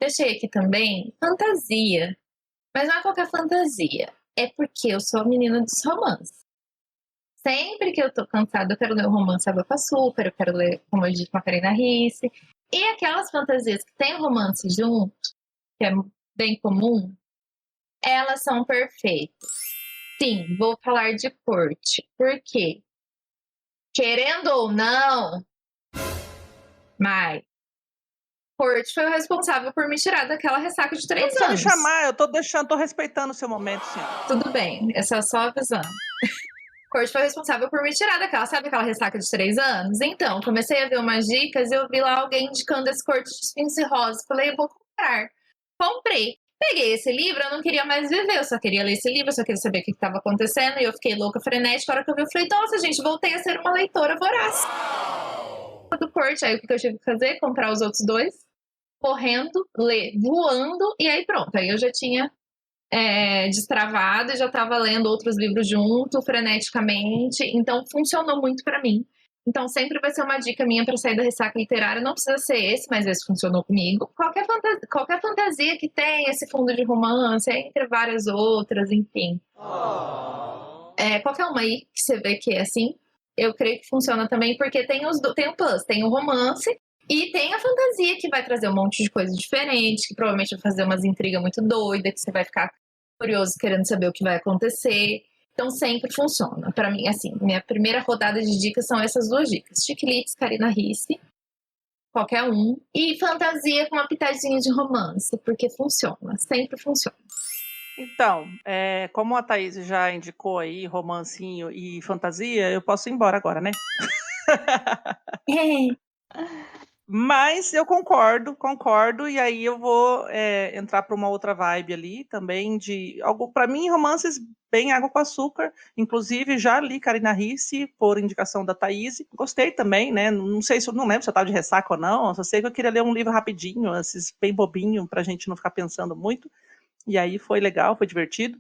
deixei aqui também fantasia. Mas não é qualquer fantasia. É porque eu sou a menina dos romances. Sempre que eu tô cansada, eu quero ler um romance Água com Açúcar, eu quero ler, como eu disse, com a Karina Risse. E aquelas fantasias que tem romance junto, que é bem comum, Elas são perfeitas. Sim, vou falar de corte. Por quê? Querendo ou não, mas corte foi o responsável por me tirar daquela ressaca de Não 3 precisa me anos. chamar, eu tô respeitando o seu momento, senhora. Tudo bem, essa é só avisando. Corte foi responsável por me tirar daquela, sabe aquela ressaca de 3 anos? Então, comecei a ver umas dicas e eu vi lá alguém indicando esse corte de espinhos e rosas. Falei, eu vou comprar. Comprei. Peguei esse livro, eu não queria mais viver, eu só queria ler esse livro, eu só queria saber o que estava acontecendo, e eu fiquei louca, frenética. A hora que eu vi, eu falei, nossa, gente, voltei a ser uma leitora voraz do corte. Aí o que eu tive que fazer? Comprar os outros 2, correndo, ler, voando, e aí pronto. Aí eu já tinha destravado e já estava lendo outros livros junto, freneticamente. Então, funcionou muito para mim. Então, sempre vai ser uma dica minha para sair da ressaca literária. Não precisa ser esse, mas esse funcionou comigo. Qualquer fantasia que tem esse fundo de romance, entre várias outras, enfim. Qualquer uma aí que você vê que é assim, eu creio que funciona também, porque tem o plus, tem o romance e tem a fantasia que vai trazer um monte de coisa diferente, que provavelmente vai fazer umas intrigas muito doidas, que você vai ficar curioso querendo saber o que vai acontecer. Então sempre funciona. Para mim, assim, minha primeira rodada de dicas são essas 2 dicas. Chicletes, Karina Risse, qualquer um. E fantasia com uma pitadinha de romance, porque funciona, sempre funciona. Então, como a Thaís já indicou aí romancinho e fantasia, eu posso ir embora agora, né? Mas eu concordo, e aí eu vou entrar para uma outra vibe ali também de algo, para mim, romances bem água com açúcar. Inclusive, já li Karina Risse por indicação da Thaís. Gostei também, né? Não sei se eu não lembro se eu estava de ressaca ou não, só sei que eu queria ler um livro rapidinho, esses bem bobinho, para a gente não ficar pensando muito. E aí foi legal, foi divertido.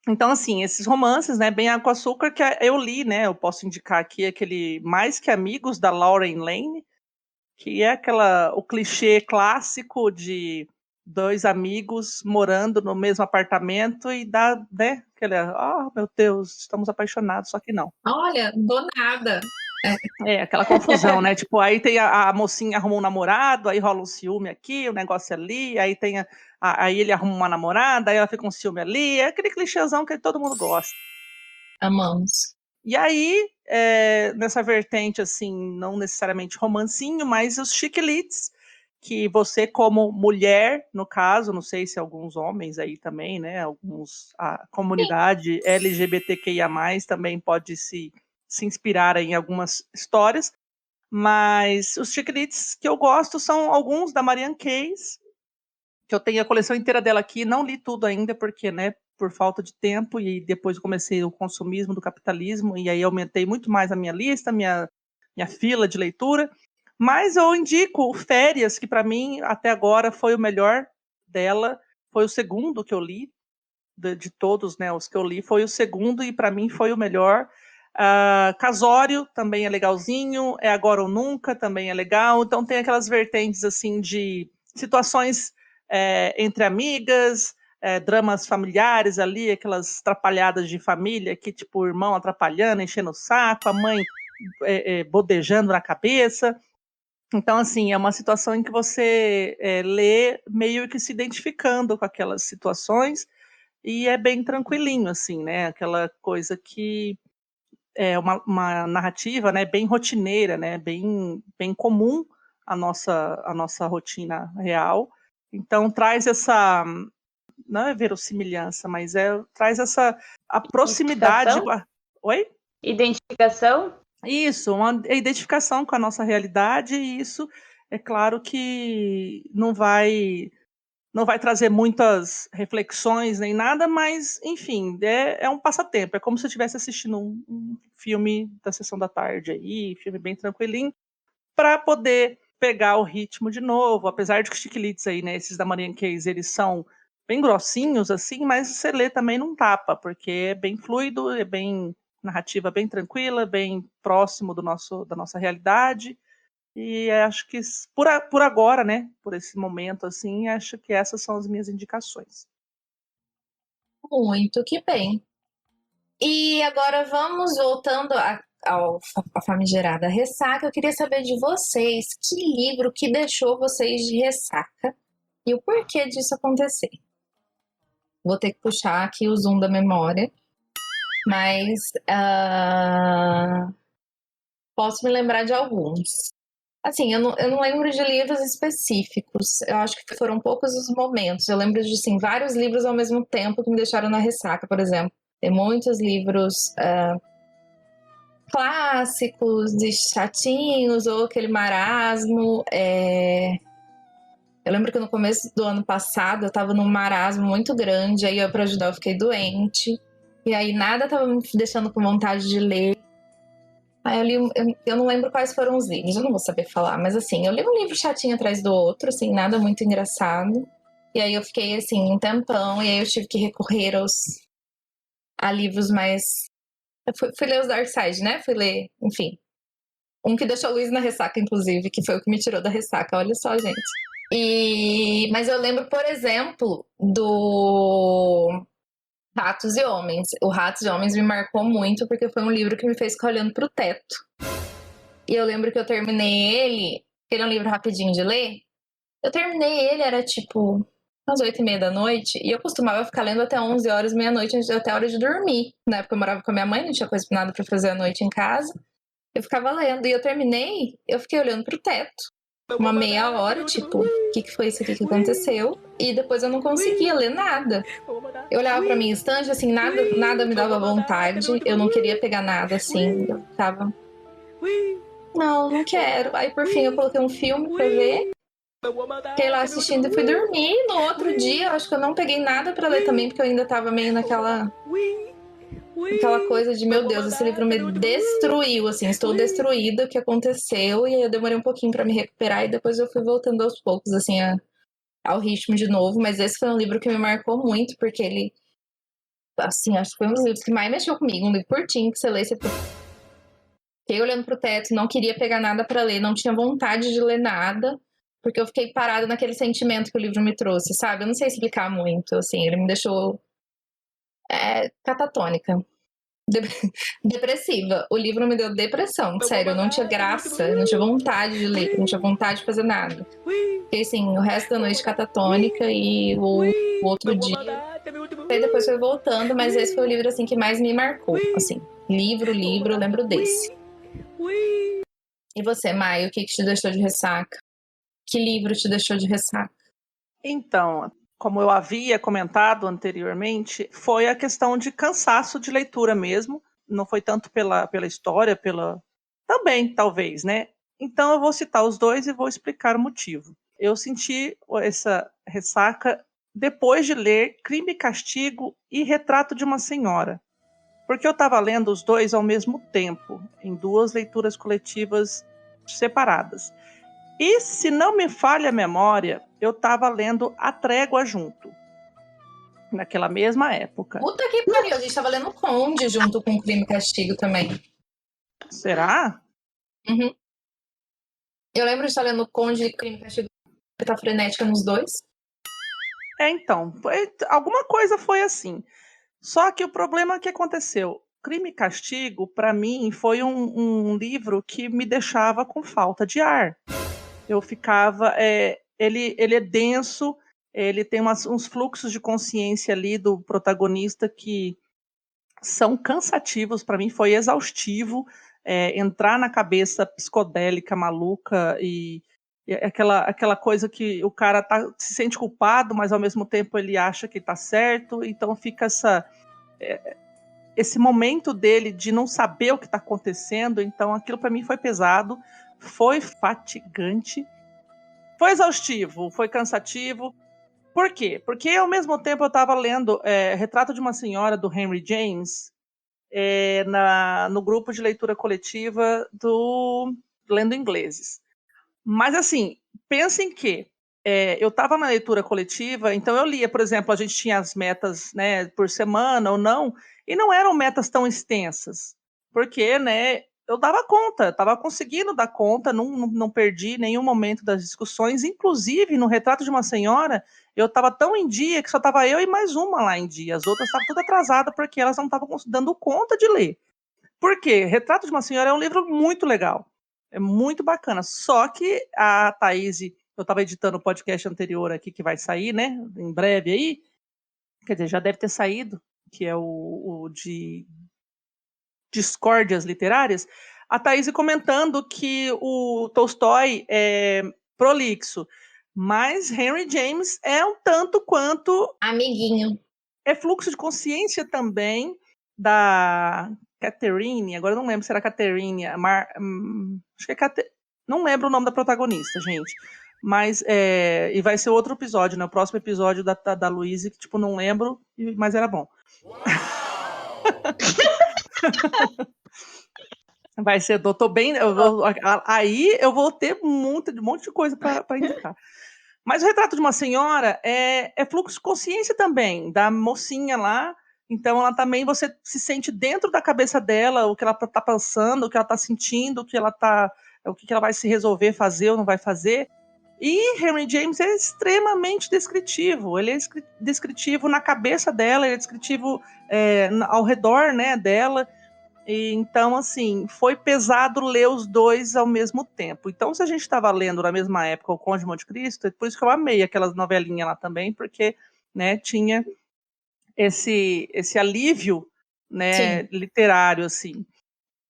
Então, assim, esses romances, né, bem água com açúcar, que eu li, né? Eu posso indicar aqui aquele Mais Que Amigos, da Lauren Lane, que é o clichê clássico de 2 amigos morando no mesmo apartamento e dá, né, meu Deus, estamos apaixonados, só que não. Olha, do nada. Aquela confusão, né, tipo, aí tem a mocinha arruma um namorado, aí rola um ciúme aqui, um negócio ali, aí aí ele arruma uma namorada, aí ela fica um ciúme ali, é aquele clichêzão que todo mundo gosta. Amamos. E aí, nessa vertente, assim, não necessariamente romancinho, mas os chiquilites, que você, como mulher, no caso, não sei se alguns homens aí também, né, a comunidade LGBTQIA+, também pode se inspirar em algumas histórias, mas os chiquilites que eu gosto são alguns da Marianne Case, que eu tenho a coleção inteira dela aqui, não li tudo ainda, porque, né, por falta de tempo, e depois comecei o consumismo do capitalismo, e aí aumentei muito mais a minha lista, minha fila de leitura, mas eu indico o Férias, que para mim, até agora, foi o melhor dela, foi o segundo que eu li, de todos, né, os que eu li, foi o segundo, e para mim foi o melhor. Casório também é legalzinho, É Agora ou Nunca também é legal, então tem aquelas vertentes, assim, de situações entre amigas, dramas familiares ali, aquelas atrapalhadas de família, que tipo, o irmão atrapalhando, enchendo o saco, a mãe bodejando na cabeça. Então, assim, é uma situação em que você lê meio que se identificando com aquelas situações, e é bem tranquilinho, assim, né? Aquela coisa que é uma narrativa, né, bem rotineira, né, bem comum à nossa rotina real. Então traz essa, não é verossimilhança, mas traz a proximidade. Oi? Identificação? Isso, uma identificação com a nossa realidade, e isso é claro que não vai trazer muitas reflexões nem nada, mas, enfim, é um passatempo. É como se eu estivesse assistindo um filme da sessão da tarde aí, filme bem tranquilinho, para poder pegar o ritmo de novo. Apesar de que os chiquilites aí, né, esses da Marianne Case, eles são bem grossinhos, assim, mas você lê também não tapa, porque é bem fluido, é bem narrativa bem tranquila, bem próximo da nossa realidade. E acho que por agora, né, por esse momento, assim, acho que essas são as minhas indicações. Muito que bem. E agora vamos voltando à famigerada ressaca. Eu queria saber de vocês, que livro que deixou vocês de ressaca e o porquê disso acontecer. Vou ter que puxar aqui o zoom da memória. Mas posso me lembrar de alguns. Assim, eu não lembro de livros específicos. Eu acho que foram poucos os momentos. Eu lembro de, assim, vários livros ao mesmo tempo que me deixaram na ressaca, por exemplo. Tem muitos livros clássicos, de chatinhos, ou aquele marasmo. Eu lembro que no começo do ano passado eu tava num marasmo muito grande, aí pra ajudar eu fiquei doente. E aí nada tava me deixando com vontade de ler. Aí eu não lembro quais foram os livros, eu não vou saber falar, mas assim, eu li um livro chatinho atrás do outro, assim, nada muito engraçado. E aí eu fiquei, assim, um tempão, e aí eu tive que recorrer a livros mais... Eu fui ler os Dark Side, né? Fui ler, enfim. Um que deixou a Luiz na ressaca, inclusive, que foi o que me tirou da ressaca, olha só, gente. Mas eu lembro, por exemplo, do Ratos e Homens. O Ratos e Homens me marcou muito, porque foi um livro que me fez ficar olhando pro teto. E eu lembro que eu terminei ele, ele é um livro rapidinho de ler. Eu terminei ele, era tipo às 8h30 da noite, e eu costumava ficar lendo até 11 horas, meia-noite, até a hora de dormir. Na época eu morava com a minha mãe, não tinha coisa nada pra fazer à noite em casa. Eu ficava lendo, e eu terminei, eu fiquei olhando pro teto. Uma meia hora, tipo, o que foi isso aqui que aconteceu? E depois eu não conseguia ler nada. Eu olhava pra minha estante, assim, nada me dava vontade. Eu não queria pegar nada, assim. Eu ficava... Não quero. Aí, por fim, eu coloquei um filme pra ver. Fiquei lá assistindo e fui dormir. No outro dia, eu acho que eu não peguei nada pra ler também, porque eu ainda tava meio naquela coisa de, meu Deus, esse livro me destruiu, assim, estou destruída, o que aconteceu, e aí eu demorei um pouquinho pra me recuperar, e depois eu fui voltando aos poucos, assim, ao ritmo de novo, mas esse foi um livro que me marcou muito, porque ele, assim, acho que foi um dos livros que mais mexeu comigo, um livro curtinho, que você lê, você fiquei olhando pro teto, não queria pegar nada pra ler, não tinha vontade de ler nada, porque eu fiquei parada naquele sentimento que o livro me trouxe, sabe? Eu não sei explicar muito, assim, ele me deixou catatônica. Depressiva. O livro me deu depressão, sério, eu não tinha graça, eu não tinha vontade de ler, não tinha vontade de fazer nada. Fiquei assim, o resto da noite catatônica e o outro dia. Aí depois foi voltando, mas esse foi o livro assim que mais me marcou, assim. Livro, eu lembro desse. E você, Maia, o que te deixou de ressaca? Que livro te deixou de ressaca? Então, como eu havia comentado anteriormente, foi a questão de cansaço de leitura mesmo. Não foi tanto pela história, também, talvez, né? Então eu vou citar os dois e vou explicar o motivo. Eu senti essa ressaca depois de ler Crime e Castigo e Retrato de uma Senhora. Porque eu estava lendo os dois ao mesmo tempo, em 2 leituras coletivas separadas. E, se não me falha a memória, eu estava lendo A Trégua junto, naquela mesma época. Puta que pariu, a gente estava lendo Conde junto com Crime e Castigo também. Será? Uhum. Eu lembro de estar lendo Conde e Crime e Castigo, que tá frenética nos dois. Então, alguma coisa foi assim. Só que o problema que aconteceu, Crime e Castigo, para mim, foi um livro que me deixava com falta de ar. Eu ficava... ele é denso, ele tem uns fluxos de consciência ali do protagonista que são cansativos, para mim foi exaustivo entrar na cabeça psicodélica, maluca, e aquela coisa que o cara se sente culpado, mas ao mesmo tempo ele acha que está certo, então fica esse momento dele de não saber o que está acontecendo. Então aquilo para mim foi pesado, foi fatigante, foi exaustivo, foi cansativo. Por quê? Porque ao mesmo tempo eu estava lendo Retrato de uma Senhora, do Henry James, no grupo de leitura coletiva do Lendo Ingleses. Mas assim, pensem que eu estava na leitura coletiva, então eu lia, por exemplo, a gente tinha as metas, né, por semana ou não, e não eram metas tão extensas, porque, né, eu dava conta, estava conseguindo dar conta, não perdi nenhum momento das discussões, inclusive no Retrato de uma Senhora, eu estava tão em dia que só estava eu e mais uma lá em dia, as outras estavam todas atrasadas porque elas não estavam dando conta de ler. Por quê? Retrato de uma Senhora é um livro muito legal, é muito bacana, só que a Thaís, eu estava editando o podcast anterior aqui que vai sair, né, em breve aí, quer dizer, já deve ter saído, que é o de Discórdias Literárias, a Thaís comentando que o Tolstói é prolixo, mas Henry James é um tanto quanto Amiguinho. é fluxo de consciência também da Catherine, agora eu não lembro se era Catherine, acho que é não lembro o nome da protagonista, gente. Mas, e vai ser outro episódio, né? O próximo episódio da Louise, que, tipo, não lembro, mas era bom. Vai ser, eu tô bem, aí eu vou ter um monte de coisa para indicar. Mas o Retrato de uma Senhora é fluxo de consciência também, da mocinha lá. Então, ela também, você se sente dentro da cabeça dela, o que ela tá pensando, o que ela tá sentindo, o que ela vai se resolver fazer ou não vai fazer. E Henry James é extremamente descritivo. Ele é descritivo na cabeça dela, ele é descritivo ao redor, né, dela. E, então, assim, foi pesado ler os dois ao mesmo tempo. Então, se a gente estava lendo na mesma época o Conde de Monte Cristo, é por isso que eu amei aquelas novelinhas lá também, porque, né, tinha esse alívio, né, literário, assim.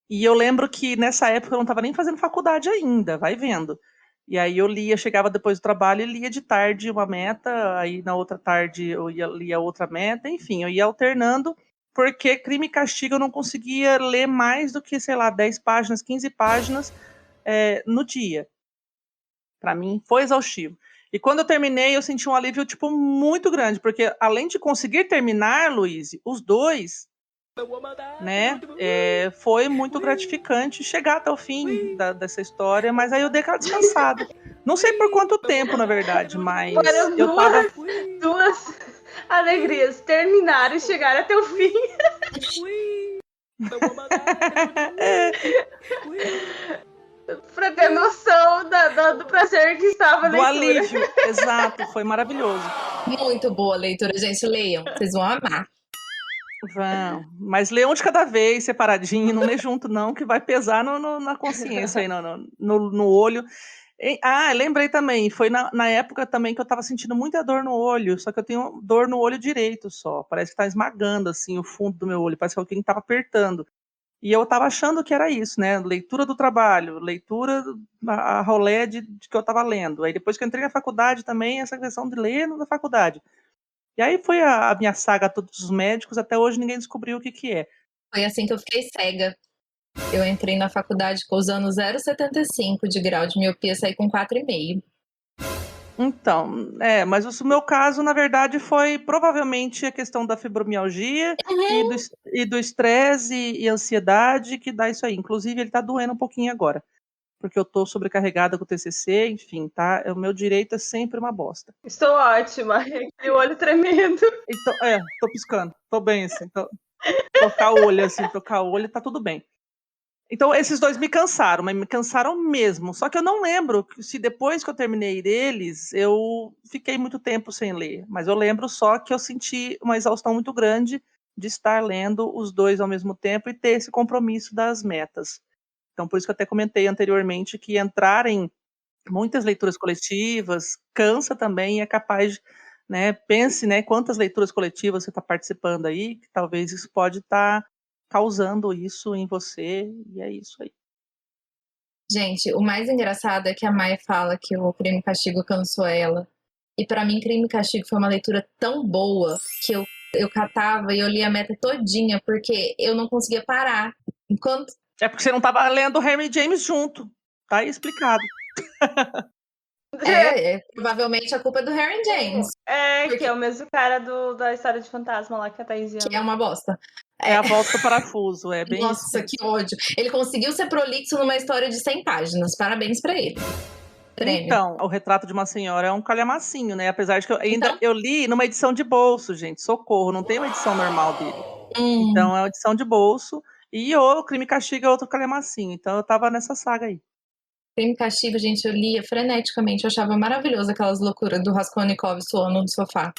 E eu lembro que nessa época eu não estava nem fazendo faculdade ainda, vai vendo. E aí eu lia, chegava depois do trabalho e lia de tarde uma meta, aí na outra tarde eu lia outra meta, enfim, eu ia alternando, porque Crime e Castigo eu não conseguia ler mais do que, sei lá, 10 páginas, 15 páginas no dia. Para mim foi exaustivo. E quando eu terminei, eu senti um alívio, tipo, muito grande, porque além de conseguir terminar, Luiz, os dois, né, foi muito gratificante chegar até o fim dessa história, mas aí eu dei aquela descansada. Não sei por quanto tempo, na verdade, mas Foram eu tava... duas alegrias, terminar e chegar até o fim. Pra ter noção do prazer que estava do leitura. alívio, exato, foi maravilhoso. Muito boa a leitura, gente, leiam, vocês vão amar. Vão, mas lê um de cada vez, separadinho, não lê junto não, que vai pesar na consciência aí, no olho. Lembrei também, foi na época também que eu tava sentindo muita dor no olho, só que eu tenho dor no olho direito só, parece que tá esmagando assim o fundo do meu olho, parece que alguém tava apertando. E eu tava achando que era isso, né? Leitura do trabalho, leitura a rolé de que eu tava lendo. Aí depois que eu entrei na faculdade também, essa questão de ler na faculdade. E aí foi a minha saga a todos os médicos, até hoje ninguém descobriu o que é. Foi assim que eu fiquei cega. Eu entrei na faculdade usando 0,75 de grau de miopia, saí com 4,5. Então, mas o meu caso, na verdade, foi provavelmente a questão da fibromialgia e do estresse e ansiedade que dá isso aí. Inclusive, ele tá doendo um pouquinho agora, porque eu tô sobrecarregada com o TCC, enfim, tá? O meu direito é sempre uma bosta. Estou ótima, aquele olho tremendo. Então, tô piscando, tô bem, assim, tocar o olho, tá tudo bem. Então, esses dois me cansaram, mas me cansaram mesmo. Só que eu não lembro se depois que eu terminei deles, eu fiquei muito tempo sem ler. Mas eu lembro só que eu senti uma exaustão muito grande de estar lendo os dois ao mesmo tempo e ter esse compromisso das metas. Então, por isso que eu até comentei anteriormente que entrar em muitas leituras coletivas cansa também e é capaz de, né, pense, né, quantas leituras coletivas você está participando aí, que talvez isso pode estar causando isso em você, e é isso aí. Gente, o mais engraçado é que a Maia fala que o Crime e Castigo cansou ela. E pra mim, Crime e Castigo foi uma leitura tão boa que eu catava e eu lia a meta todinha, porque eu não conseguia parar. Enquanto... É porque você não estava lendo Henry James junto, tá aí explicado. Provavelmente a culpa é do Henry James. Que é o mesmo cara da história de fantasma lá que a Thaís ama. Que é uma bosta. É a volta do parafuso, é bem Nossa, isso. que ódio. Ele conseguiu ser prolixo numa história de 100 páginas. Parabéns pra ele. Prêmio. Então, O Retrato de uma Senhora é um calhamacinho, né? Apesar de que eu li numa edição de bolso, gente. Socorro, não tem uma edição normal dele. Então, é uma edição de bolso. E o Crime e Castigo é outro calhamacinho. Então, eu tava nessa saga aí. Crime e Castigo, gente, eu lia freneticamente. Eu achava maravilhoso aquelas loucuras do Raskolnikov suando no sofá.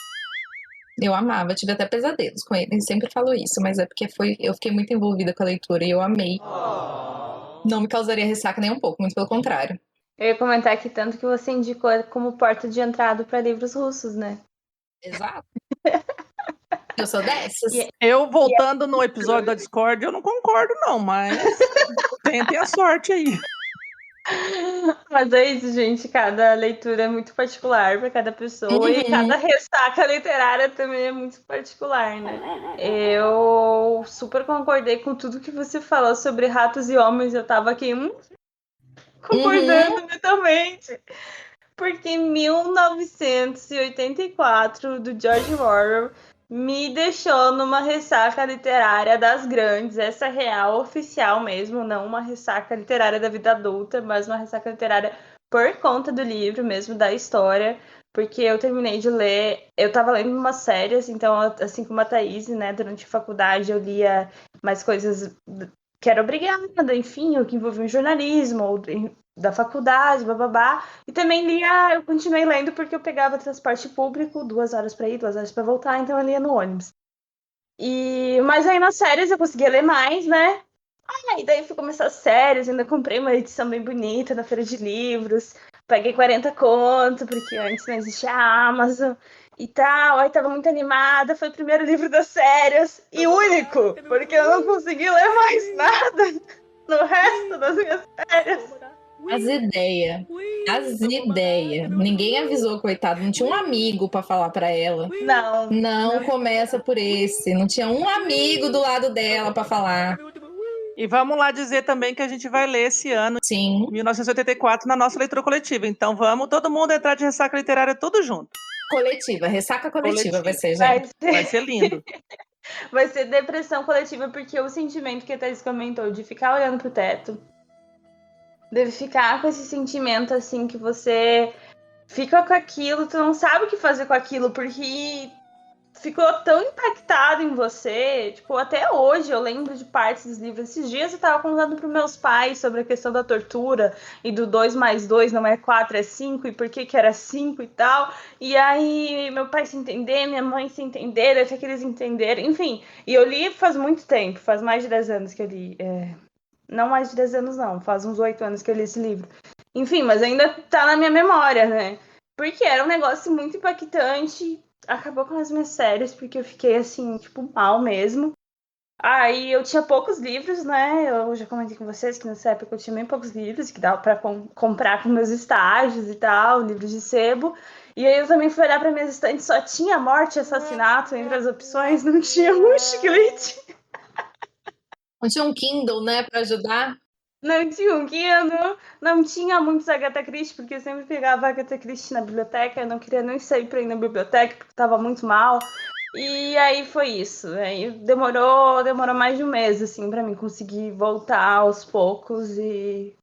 Eu amava, tive até pesadelos com ele. Ele sempre falou isso, mas é porque eu fiquei muito envolvida com a leitura e eu amei. Não me causaria ressaca nem um pouco, muito pelo contrário. Eu ia comentar aqui tanto que você indicou como porta de entrada para livros russos, né? Exato. Eu sou dessas. Eu, voltando no episódio da Discord, eu não concordo, não, mas tentem a sorte aí. Mas é isso, gente. Cada leitura é muito particular para cada pessoa e cada ressaca literária também é muito particular, né? Eu super concordei com tudo que você falou sobre Ratos e Homens. Eu tava aqui concordando mentalmente. Porque 1984, do George Orwell, me deixou numa ressaca literária das grandes. Essa é real, oficial mesmo, não uma ressaca literária da vida adulta, mas uma ressaca literária por conta do livro mesmo, da história. Porque eu terminei de ler, eu tava lendo umas séries, então, assim como a Thaís, né, durante a faculdade eu lia mais coisas que era obrigada, enfim, o que envolvia jornalismo, ou da faculdade, bababá. E também lia, eu continuei lendo porque eu pegava transporte público, 2 horas para ir, 2 horas para voltar, então eu lia no ônibus. Mas aí nas séries eu conseguia ler mais, né? E daí fui começar as séries, ainda comprei uma edição bem bonita na feira de livros, paguei 40 conto, porque antes não existia a Amazon e tal, aí tava muito animada, foi o primeiro livro das séries, e único, porque eu não consegui ler mais nada no resto das minhas férias. As ideias. Ninguém avisou, coitado. Não tinha um amigo pra falar pra ela. Não começa por esse. Não tinha um amigo do lado dela pra falar. E vamos lá dizer também que a gente vai ler esse ano, Sim. 1984, na nossa leitura coletiva. Então vamos todo mundo entrar de ressaca literária tudo junto. Coletiva, ressaca coletiva vai ser, gente. Vai ser lindo. Vai ser depressão coletiva, porque o sentimento que a Thaís comentou de ficar olhando pro teto, deve ficar com esse sentimento assim que você fica com aquilo, tu não sabe o que fazer com aquilo, porque ficou tão impactado em você, tipo, até hoje eu lembro de partes dos livros. Esses dias eu tava contando pros meus pais sobre a questão da tortura e do 2 mais 2 não é 4, é 5, e por que era 5 e tal. E aí meu pai se entender, minha mãe se entender, até que eles entenderam, enfim. E eu li faz muito tempo, faz mais de 10 anos que eu li. Não mais de 10 anos não, faz uns 8 anos que eu li esse livro. Enfim, mas ainda tá na minha memória, né? Porque era um negócio muito impactante. Acabou com as minhas séries, porque eu fiquei assim, tipo, mal mesmo. Aí eu tinha poucos livros, né? Eu já comentei com vocês que nessa época eu tinha bem poucos livros, que dava pra comprar com meus estágios e tal, livros de sebo. E aí eu também fui olhar pra minhas estantes, só tinha morte e assassinato entre as opções, não tinha um chiclete. Não tinha um Kindle, né, pra ajudar? Não tinha um Kindle, não tinha muitos Agatha Christie, porque eu sempre pegava Agatha Christie na biblioteca, eu não queria nem sair pra ir na biblioteca, porque tava muito mal. E aí foi isso. Aí demorou mais de um mês, assim, pra mim conseguir voltar aos poucos e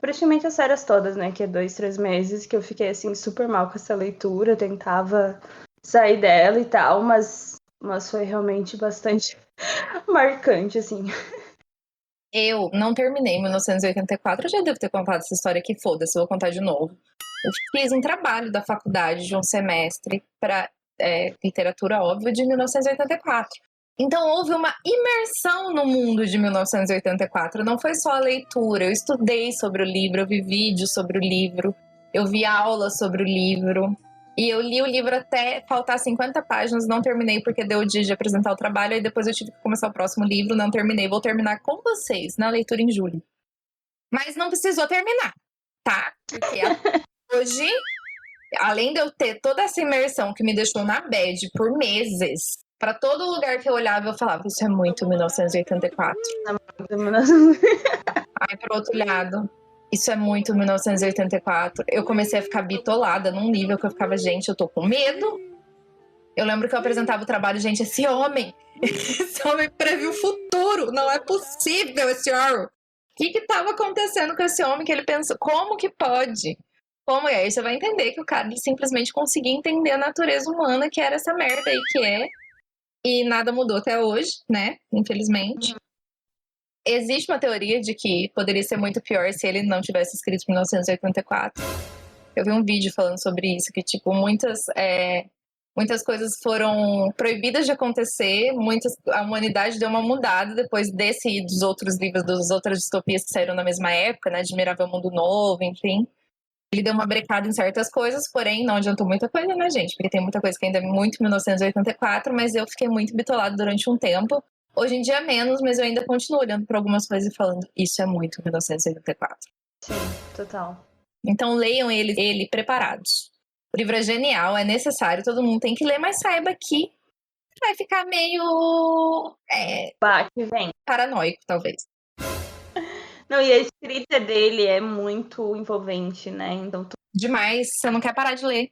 praticamente as séries todas, né, que é 2, 3 meses, que eu fiquei, assim, super mal com essa leitura, tentava sair dela e tal, mas foi realmente bastante marcante, assim. Eu não terminei 1984, eu já devo ter contado essa história aqui, foda-se, eu vou contar de novo. Eu fiz um trabalho da faculdade de um semestre para literatura, óbvio, de 1984. Então houve uma imersão no mundo de 1984, não foi só a leitura, eu estudei sobre o livro, eu vi vídeos sobre o livro, eu vi aulas sobre o livro. E eu li o livro até faltar 50 páginas, não terminei porque deu o dia de apresentar o trabalho, aí depois eu tive que começar o próximo livro, não terminei. Vou terminar com vocês na leitura em julho. Mas não precisou terminar, tá? Porque hoje, além de eu ter toda essa imersão que me deixou na bad por meses, para todo lugar que eu olhava eu falava, isso é muito 1984. Aí, pro outro lado, isso é muito 1984. Eu comecei a ficar bitolada num nível que eu ficava, gente, eu tô com medo. Eu lembro que eu apresentava o trabalho, gente, esse homem previu o futuro. Não é possível esse homem. O que tava acontecendo com esse homem que ele pensou? Como que pode? Como é? Aí você vai entender que o cara ele simplesmente conseguia entender a natureza humana, que era essa merda aí que é. E nada mudou até hoje, né? Infelizmente. Existe uma teoria de que poderia ser muito pior se ele não tivesse escrito em 1984. Eu vi um vídeo falando sobre isso, que tipo, muitas coisas foram proibidas de acontecer, a humanidade deu uma mudada depois desse e dos outros livros, das outras distopias que saíram na mesma época, né? Admirável Mundo Novo, enfim. Ele deu uma brecada em certas coisas, porém não adiantou muita coisa, né, gente? Porque tem muita coisa que ainda é muito 1984, mas eu fiquei muito bitolada durante um tempo. Hoje em dia menos, mas eu ainda continuo olhando para algumas coisas e falando, isso é muito 1984. Sim, total. Então leiam ele preparados. O livro é genial, é necessário, todo mundo tem que ler, mas saiba que vai ficar meio Que vem. paranoico, talvez. Não, e a escrita dele é muito envolvente, né? Então tu Demais, você não quer parar de ler.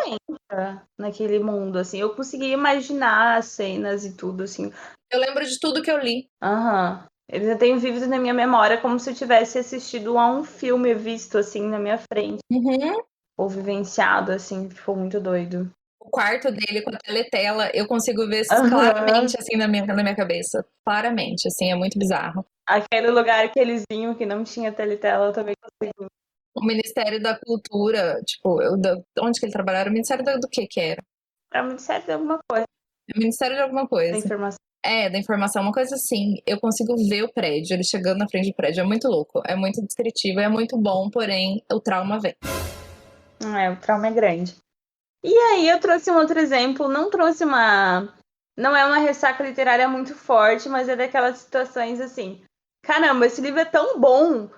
entra naquele mundo, assim. Eu consegui imaginar as cenas e tudo, assim. Eu lembro de tudo que eu li. Aham. Eles eu tenho vívido na minha memória como se eu tivesse assistido a um filme visto, assim, na minha frente. Uhum. Ou vivenciado, assim. Ficou muito doido. O quarto dele com a teletela, eu consigo ver Aham. claramente, assim, na minha cabeça. Claramente, assim, é muito bizarro. Aquele lugar que eles vinham que não tinha teletela, eu também consegui. O Ministério da Cultura, tipo, onde que ele trabalhava? O Ministério do que era? É muito sério de alguma coisa, O Ministério de alguma da coisa. informação. Da informação, uma coisa assim. Eu consigo ver o prédio, ele chegando na frente do prédio. É muito louco, é muito descritivo, é muito bom, porém, o trauma vem. O trauma é grande. E aí eu trouxe um outro exemplo, não é uma ressaca literária muito forte, mas é daquelas situações assim, caramba, esse livro é tão bom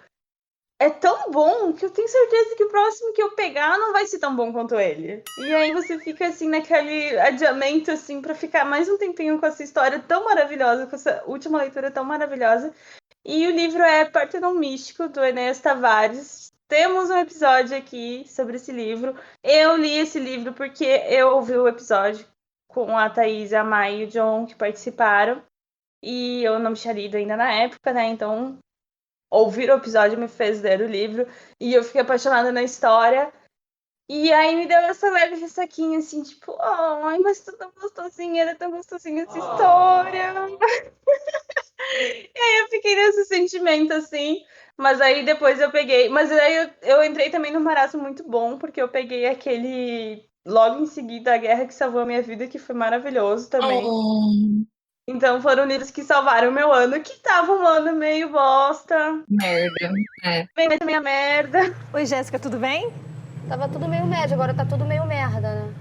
que eu tenho certeza que o próximo que eu pegar não vai ser tão bom quanto ele. E aí você fica assim naquele adiamento assim para ficar mais um tempinho com essa história tão maravilhosa, com essa última leitura tão maravilhosa. E o livro é Partenon Místico, do Enéas Tavares. Temos um episódio aqui sobre esse livro. Eu li esse livro porque eu ouvi o episódio com a Thaís, a Mai e o John, que participaram. E eu não tinha lido ainda na época, né? Então, ouvir o episódio me fez ler o livro. E eu fiquei apaixonada na história. E aí me deu essa leve ressaquinha, assim, tipo, ai, mas tu tão gostosinha, era tão gostosinha essa história. E aí eu fiquei nesse sentimento, assim, mas aí depois eu peguei. Mas aí eu entrei também num marasmo muito bom, porque eu peguei aquele. Logo em seguida, A Guerra que Salvou a Minha Vida, que foi maravilhoso também. Então foram livros que salvaram o meu ano, que tava um ano meio bosta. Merda. Vem da minha merda. Oi, Jéssica, tudo bem? Tava tudo meio médio, agora tá tudo meio merda, né?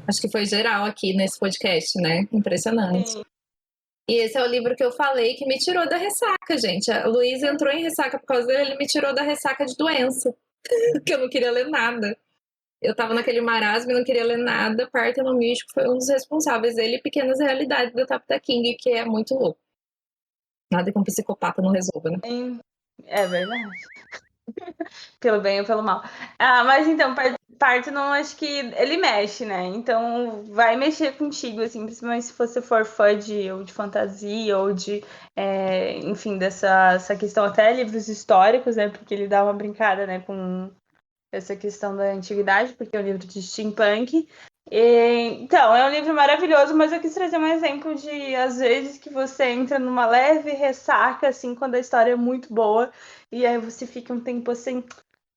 Acho que foi geral aqui nesse podcast, né? Impressionante. Sim. E esse é o livro que eu falei que me tirou da ressaca, gente. A Luísa entrou em ressaca por causa dele, ele me tirou da ressaca de doença. Que eu não queria ler nada. Eu tava naquele marasmo e não queria ler nada. Partenon Místico foi um dos responsáveis. Ele e Pequenas Realidades do Tapta King, que é muito louco. Nada que um psicopata não resolva, né? É verdade. Pelo bem ou pelo mal. Mas então, Partenon, acho que ele mexe, né? Então, vai mexer contigo, assim, principalmente se você for fã ou de fantasia, ou de, enfim, essa questão, até livros históricos, né? Porque ele dá uma brincada, né, com essa questão da antiguidade, porque é um livro de steampunk. Então, é um livro maravilhoso, mas eu quis trazer um exemplo de, às vezes, que você entra numa leve ressaca, assim, quando a história é muito boa, e aí você fica um tempo assim,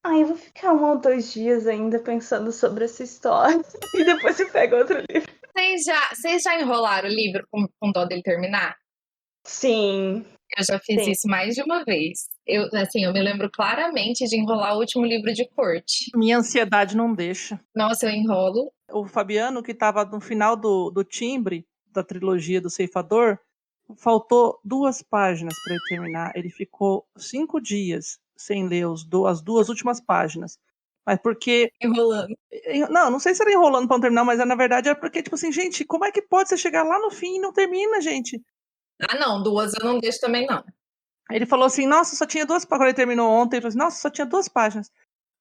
eu vou ficar 1 ou 2 dias ainda pensando sobre essa história, e depois você pega outro livro. Vocês já enrolaram o livro com dó dele terminar? Sim. Eu já fiz isso mais de uma vez. Eu me lembro claramente de enrolar o último livro de corte. Minha ansiedade não deixa. Nossa, eu enrolo. O Fabiano, que estava no final do Timbre, da trilogia do Ceifador, faltou 2 páginas para ele terminar. Ele ficou 5 dias sem ler as 2 últimas páginas. Mas porque... Enrolando. Não sei se era enrolando para não terminar, mas na verdade era porque, tipo assim, gente, como é que pode você chegar lá no fim e não termina, gente? Não, 2 eu não deixo também, não. Ele falou assim, nossa, só tinha 2 páginas. Quando ele terminou ontem, ele falou assim, nossa, só tinha 2 páginas.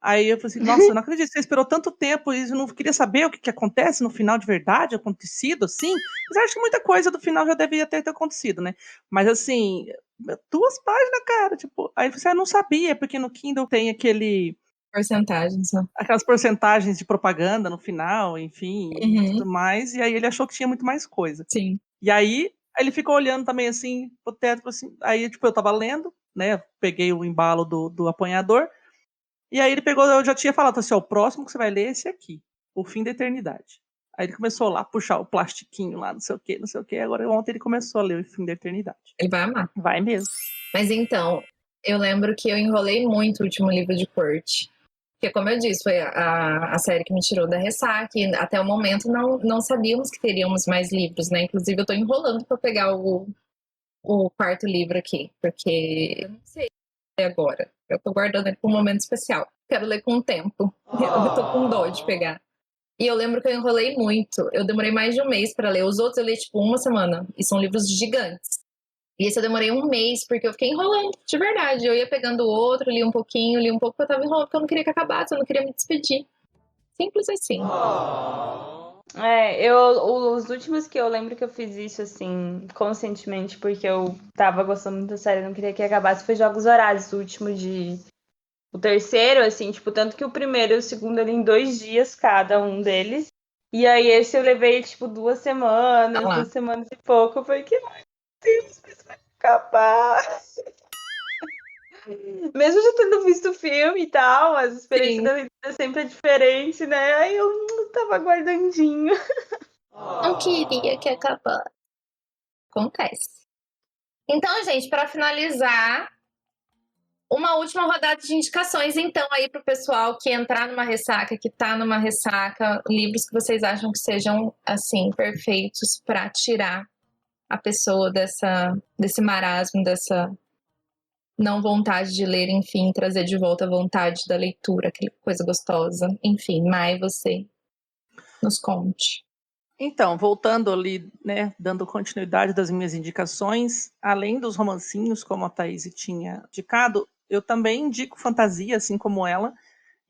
Aí eu falei assim, nossa, eu não acredito que você esperou tanto tempo e não queria saber o que acontece no final de verdade, acontecido, assim. Mas acho que muita coisa do final já devia ter acontecido, né? Mas assim, 2 páginas, cara, tipo... Aí você não sabia, porque no Kindle tem Porcentagens, né? aquelas porcentagens de propaganda no final, enfim, e tudo mais. E aí ele achou que tinha muito mais coisa. Sim. E aí ele ficou olhando também assim pro teto, assim. Aí, tipo, eu tava lendo, né? Peguei o embalo do apanhador. E aí ele pegou, eu já tinha falado assim, o próximo que você vai ler é esse aqui, O Fim da Eternidade. Aí ele começou lá a puxar o plastiquinho lá, não sei o que. Agora ontem ele começou a ler O Fim da Eternidade. Ele vai amar. Vai mesmo. Mas então, eu lembro que eu enrolei muito o último livro de corte. Porque, como eu disse, foi a série que me tirou da ressaca e até o momento não sabíamos que teríamos mais livros, né? Inclusive, eu tô enrolando pra pegar o quarto livro aqui, porque eu não sei agora. Eu tô guardando ele pra um momento especial. Quero ler com o tempo. Eu tô com dó de pegar. E eu lembro que eu enrolei muito. Eu demorei mais de um mês pra ler. Os outros eu li, tipo, uma semana. E são livros gigantes. E esse eu demorei um mês, porque eu fiquei enrolando, de verdade. Eu ia pegando outro, li um pouquinho, porque eu tava enrolando, porque eu não queria que acabasse, eu não queria me despedir. Simples assim. Os últimos que eu lembro que eu fiz isso, assim, conscientemente, porque eu tava gostando muito da série, não queria que acabasse, foi Jogos Vorazes, o terceiro, assim, tipo, tanto que o primeiro e o segundo ali em 2 dias, cada um deles. E aí esse eu levei, tipo, 2 semanas, 2 semanas e pouco. Eu falei, ai, meu Deus, isso vai acabar. Mesmo já tendo visto o filme e tal, as experiências da leitura sempre é diferente, né? Aí eu tava guardandinho. Não queria que acabasse. Acontece. Então, gente, para finalizar, uma última rodada de indicações, então, aí pro pessoal que entrar numa ressaca, que tá numa ressaca, livros que vocês acham que sejam, assim, perfeitos para tirar a pessoa desse marasmo, dessa não vontade de ler, enfim, trazer de volta a vontade da leitura, aquela coisa gostosa. Enfim, Mai, você nos conte. Então, voltando ali, né, dando continuidade das minhas indicações, além dos romancinhos, como a Thaís tinha indicado, eu também indico fantasia, assim como ela.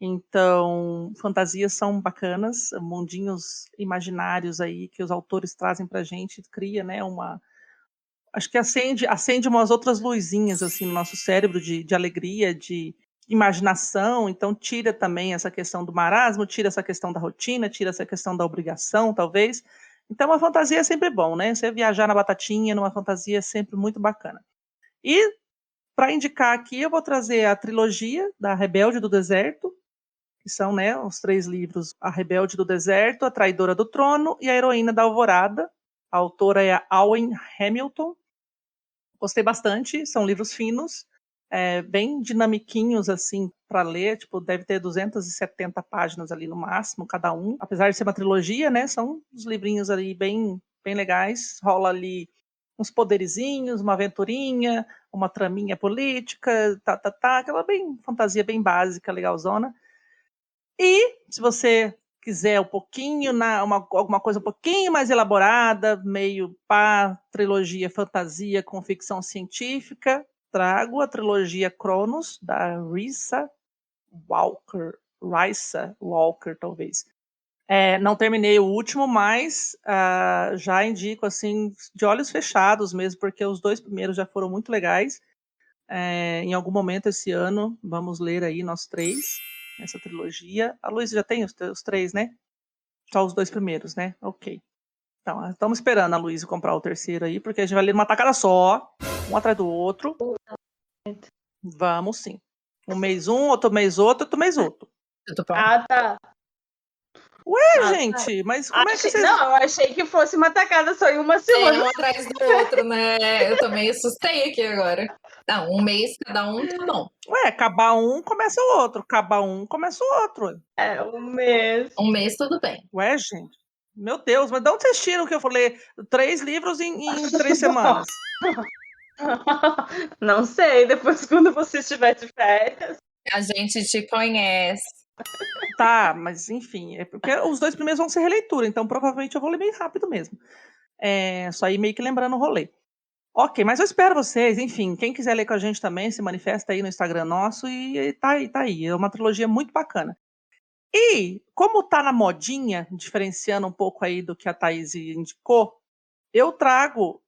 Então, fantasias são bacanas, mundinhos imaginários aí que os autores trazem pra gente, cria, né, acho que acende umas outras luzinhas, assim, no nosso cérebro de alegria, de imaginação, então tira também essa questão do marasmo, tira essa questão da rotina, tira essa questão da obrigação, talvez. Então, uma fantasia é sempre bom, né? Você viajar na batatinha, numa fantasia é sempre muito bacana. E, para indicar aqui, eu vou trazer a trilogia da Rebelde do Deserto, que são, né, os 3 livros, A Rebelde do Deserto, A Traidora do Trono e A Heroína da Alvorada. A autora é a Owen Hamilton. Gostei bastante, são livros finos, bem dinamiquinhos, assim, para ler, tipo, deve ter 270 páginas ali no máximo, cada um. Apesar de ser uma trilogia, né, são uns livrinhos ali bem, bem legais, rola ali uns poderizinhos, uma aventurinha, uma traminha política, aquela bem fantasia bem básica, legalzona. E se você quiser um pouquinho, alguma coisa um pouquinho mais elaborada, meio trilogia fantasia com ficção científica, trago a trilogia Cronos, da Risa Walker, talvez. Não terminei o último, mas já indico, assim, de olhos fechados mesmo, porque os 2 primeiros já foram muito legais. Em algum momento esse ano, vamos ler aí nós 3, essa trilogia. A Luísa já tem os 3, né? Só os 2 primeiros, né? Ok. Então, estamos esperando a Luísa comprar o terceiro aí, porque a gente vai ler numa tacada só, um atrás do outro. Vamos sim. Um mês um, outro mês outro mês outro. Ah, tá. Ué, gente, mas como é que vocês... Não, eu achei que fosse uma tacada só em uma semana. Um atrás do outro, né? Eu também assustei aqui agora. Não, um mês cada um, tá bom. Ué, acabar um, começa o outro. Acabar um, começa o outro. Um mês. Um mês, tudo bem. Ué, gente. Meu Deus, mas de onde vocês tiram que eu vou ler 3 livros em 3 semanas? Não sei, depois quando você estiver de férias. A gente te conhece. Tá, mas enfim, é porque os 2 primeiros vão ser releitura, então provavelmente eu vou ler bem rápido mesmo. Só ir meio que lembrando o rolê. Ok, mas eu espero vocês, enfim, quem quiser ler com a gente também, se manifesta aí no Instagram nosso e tá aí. É uma trilogia muito bacana. E, como tá na modinha, diferenciando um pouco aí do que a Thaís indicou, eu trago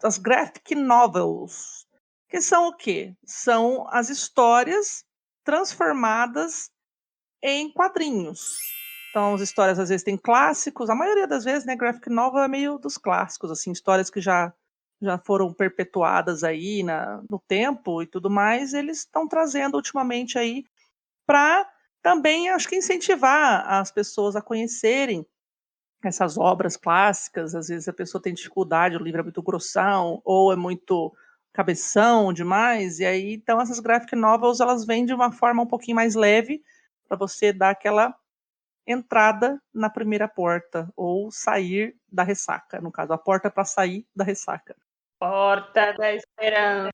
as graphic novels, que são o quê? São as histórias transformadas em quadrinhos. Então, as histórias às vezes têm clássicos, a maioria das vezes, né, graphic novel é meio dos clássicos, assim, histórias que já foram perpetuadas aí no tempo e tudo mais, eles estão trazendo ultimamente aí para também, acho que, incentivar as pessoas a conhecerem essas obras clássicas. Às vezes a pessoa tem dificuldade, o livro é muito grossão ou é muito cabeção demais, e aí então essas graphic novels elas vêm de uma forma um pouquinho mais leve para você dar aquela entrada na primeira porta, ou sair da ressaca, no caso, a porta para sair da ressaca. Porta da Esperança.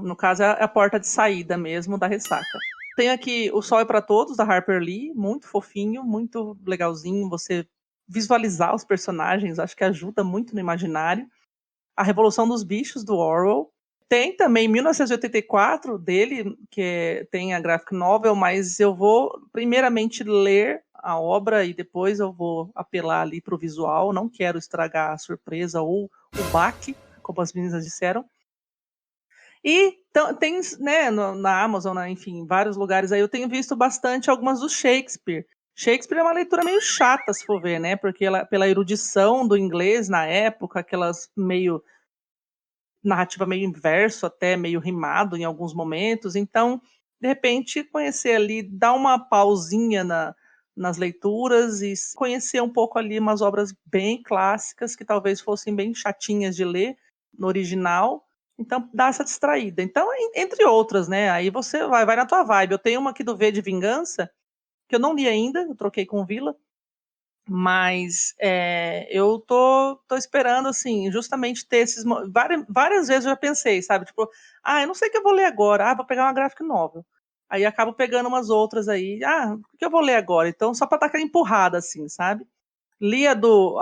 No caso, é a porta de saída mesmo da ressaca. Tem aqui O Sol é para Todos, da Harper Lee, muito fofinho, muito legalzinho, você visualizar os personagens, acho que ajuda muito no imaginário. A Revolução dos Bichos, do Orwell. Tem também 1984 dele, que tem a graphic novel, mas eu vou primeiramente ler a obra e depois eu vou apelar ali para o visual, não quero estragar a surpresa ou o baque, como as meninas disseram. E tem, né, na Amazon, enfim, em vários lugares aí, eu tenho visto bastante algumas do Shakespeare. Shakespeare é uma leitura meio chata, se for ver, né? Porque pela erudição do inglês na época, aquelas meio narrativa meio inverso, até meio rimado em alguns momentos. Então, de repente, conhecer ali, dar uma pausinha nas leituras e conhecer um pouco ali umas obras bem clássicas que talvez fossem bem chatinhas de ler no original. Então, dá essa distraída. Então, entre outras, né? Aí você vai na tua vibe. Eu tenho uma aqui do V de Vingança, que eu não li ainda, eu troquei com Vila, mas eu tô esperando, assim, justamente ter esses... Várias vezes eu já pensei, sabe? Tipo, eu não sei o que eu vou ler agora. Vou pegar uma graphic novel. Aí acabo pegando umas outras aí. O que eu vou ler agora? Então, só pra dar aquela empurrada, assim, sabe? Li a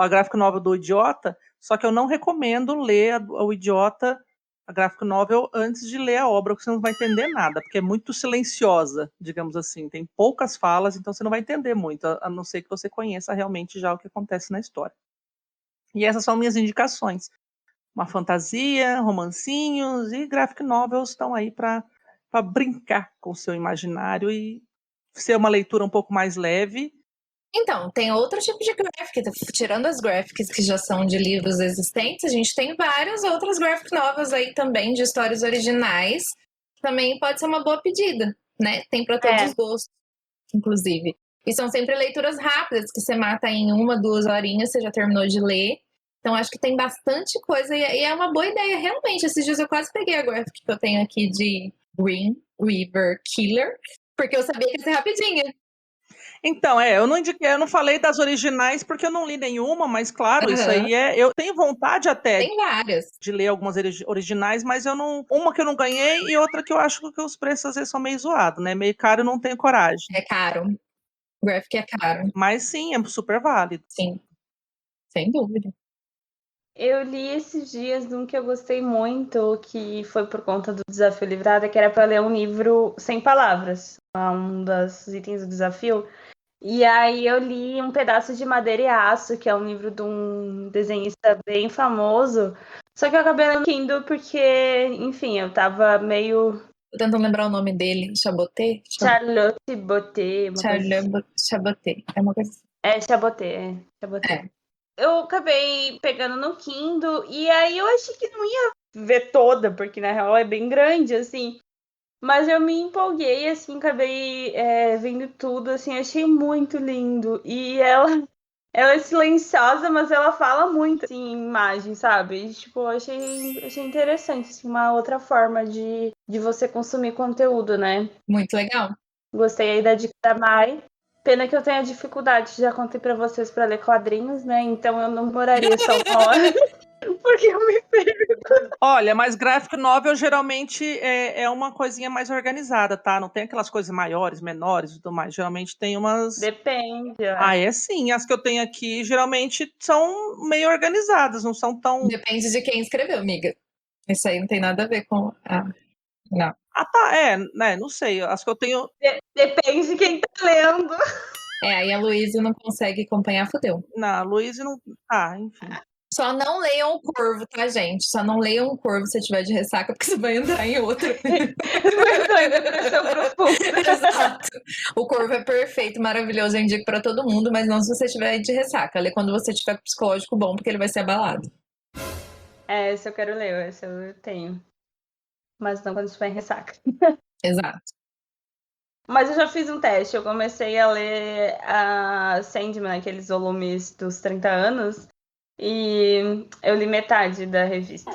graphic novel do Idiota, só que eu não recomendo ler o Idiota, a graphic novel, antes de ler a obra, porque você não vai entender nada, porque é muito silenciosa, digamos assim. Tem poucas falas, então você não vai entender muito, a não ser que você conheça realmente já o que acontece na história. E essas são minhas indicações. Uma fantasia, romancinhos e graphic novels estão aí para brincar com o seu imaginário e ser uma leitura um pouco mais leve. Então, tem outro tipo de graphic, tirando as graphics que já são de livros existentes, a gente tem várias outras graphic novels aí também, de histórias originais, também pode ser uma boa pedida, né? Tem para todos os gostos, inclusive. E são sempre leituras rápidas, que você mata em 1-2 horinhas, você já terminou de ler. Então, acho que tem bastante coisa e é uma boa ideia, realmente. Esses dias eu quase peguei a graphic que eu tenho aqui de Green River Killer, porque eu sabia que ia ser rapidinha. Então, eu não falei das originais porque eu não li nenhuma, mas claro, isso aí eu tenho vontade até tem várias de ler algumas originais, mas eu não, uma que eu não ganhei e outra que eu acho que os preços às vezes são meio zoados, né? Meio caro, eu não tenho coragem. É caro. Graphic é caro. Mas sim, é super válido. Sim, sem dúvida. Eu li esses dias um que eu gostei muito, que foi por conta do Desafio Livrada, que era para ler um livro sem palavras, um dos itens do desafio. E aí eu li Um Pedaço de Madeira e Aço, que é um livro de um desenhista bem famoso. Só que eu acabei lendo no Kindle porque, enfim, eu tava meio... Tô tentando lembrar o nome dele. Chaboté? Charlotte Boté. Chaboté. É uma coisa assim. Chaboté. Eu acabei pegando no Kindle e aí eu achei que não ia ver toda, porque na real é bem grande, assim. Mas eu me empolguei, assim, acabei vendo tudo, assim, achei muito lindo. E ela é silenciosa, mas ela fala muito, assim, em imagem, sabe? E, tipo, achei interessante, assim, uma outra forma de você consumir conteúdo, né? Muito legal. Gostei aí da dica da Mai. Pena que eu tenho dificuldade, já contei pra vocês pra ler quadrinhos, né? Então eu não moraria só uma hora. Porque eu me perco. Olha, mas graphic novel geralmente é uma coisinha mais organizada, tá? Não tem aquelas coisas maiores, menores e tudo mais. Geralmente tem umas... Depende. É sim. As que eu tenho aqui geralmente são meio organizadas, não são tão... Depende de quem escreveu, amiga. Isso aí não tem nada a ver com... não. Tá, né? Não sei. As que eu tenho... Depende de quem tá lendo. Aí a Luísa não consegue acompanhar, fodeu. Não, a Luísa não... enfim. Só não leiam o Corvo, tá, gente? Só não leiam o Corvo se tiver de ressaca, porque você vai entrar em outro. Exato. O Corvo é perfeito, maravilhoso, eu indico pra todo mundo, mas não se você tiver de ressaca. Lê quando você tiver com psicológico bom, porque ele vai ser abalado. Esse eu quero ler, esse eu tenho. Mas não quando estiver em ressaca. Exato. Mas eu já fiz um teste, eu comecei a ler a Sandman, aqueles volumes dos 30 anos, e eu li metade da revista.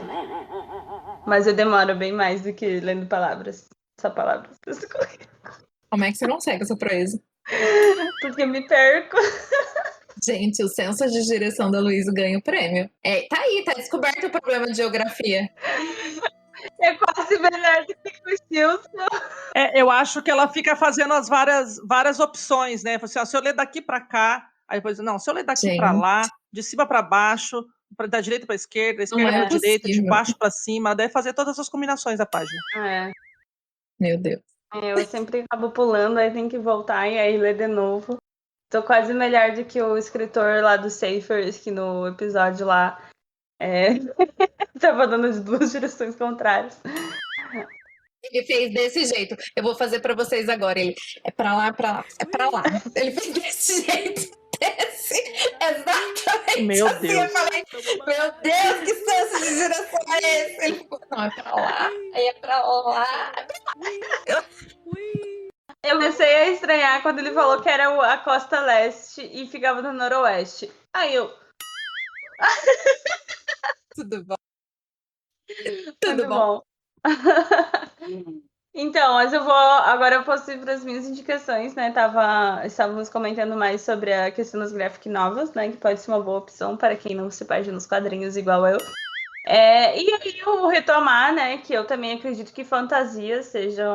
Mas eu demoro bem mais do que lendo palavras. essa palavra. Como é que você consegue essa proeza? Porque me perco. Gente, o senso de direção da Luísa ganha o prêmio. Tá aí, tá descoberto o problema de geografia. É quase melhor do que o Gilson. Eu acho que ela fica fazendo as várias opções, né? Assim, ó, se eu ler daqui para cá, aí depois, não, se eu ler daqui para lá, de cima para baixo, da direita para esquerda, da esquerda para direita, de baixo para cima, deve fazer todas as combinações da página. Meu Deus. Eu sempre acabo pulando, aí tem que voltar e aí ler de novo. Tô quase melhor do que o escritor lá do Safers, que no episódio lá tava dando as duas direções contrárias. Ele fez desse jeito. Eu vou fazer pra vocês agora. Ele é pra lá, é pra lá. Ele fez desse jeito. Exatamente. Meu assim. Deus. Eu falei, meu Deus, que senso de direção é esse? Ele falou, não, é pra lá, aí é pra lá. Eu comecei a estranhar quando ele falou que era a costa leste e ficava no noroeste. Aí eu... Tudo bom. Tudo bom. Então, mas agora eu posso ir para as minhas indicações, né? Estávamos comentando mais sobre a questão das graphic novels, né? Que pode ser uma boa opção para quem não se perde nos quadrinhos igual eu. E aí eu vou retomar, né? Que eu também acredito que fantasias seja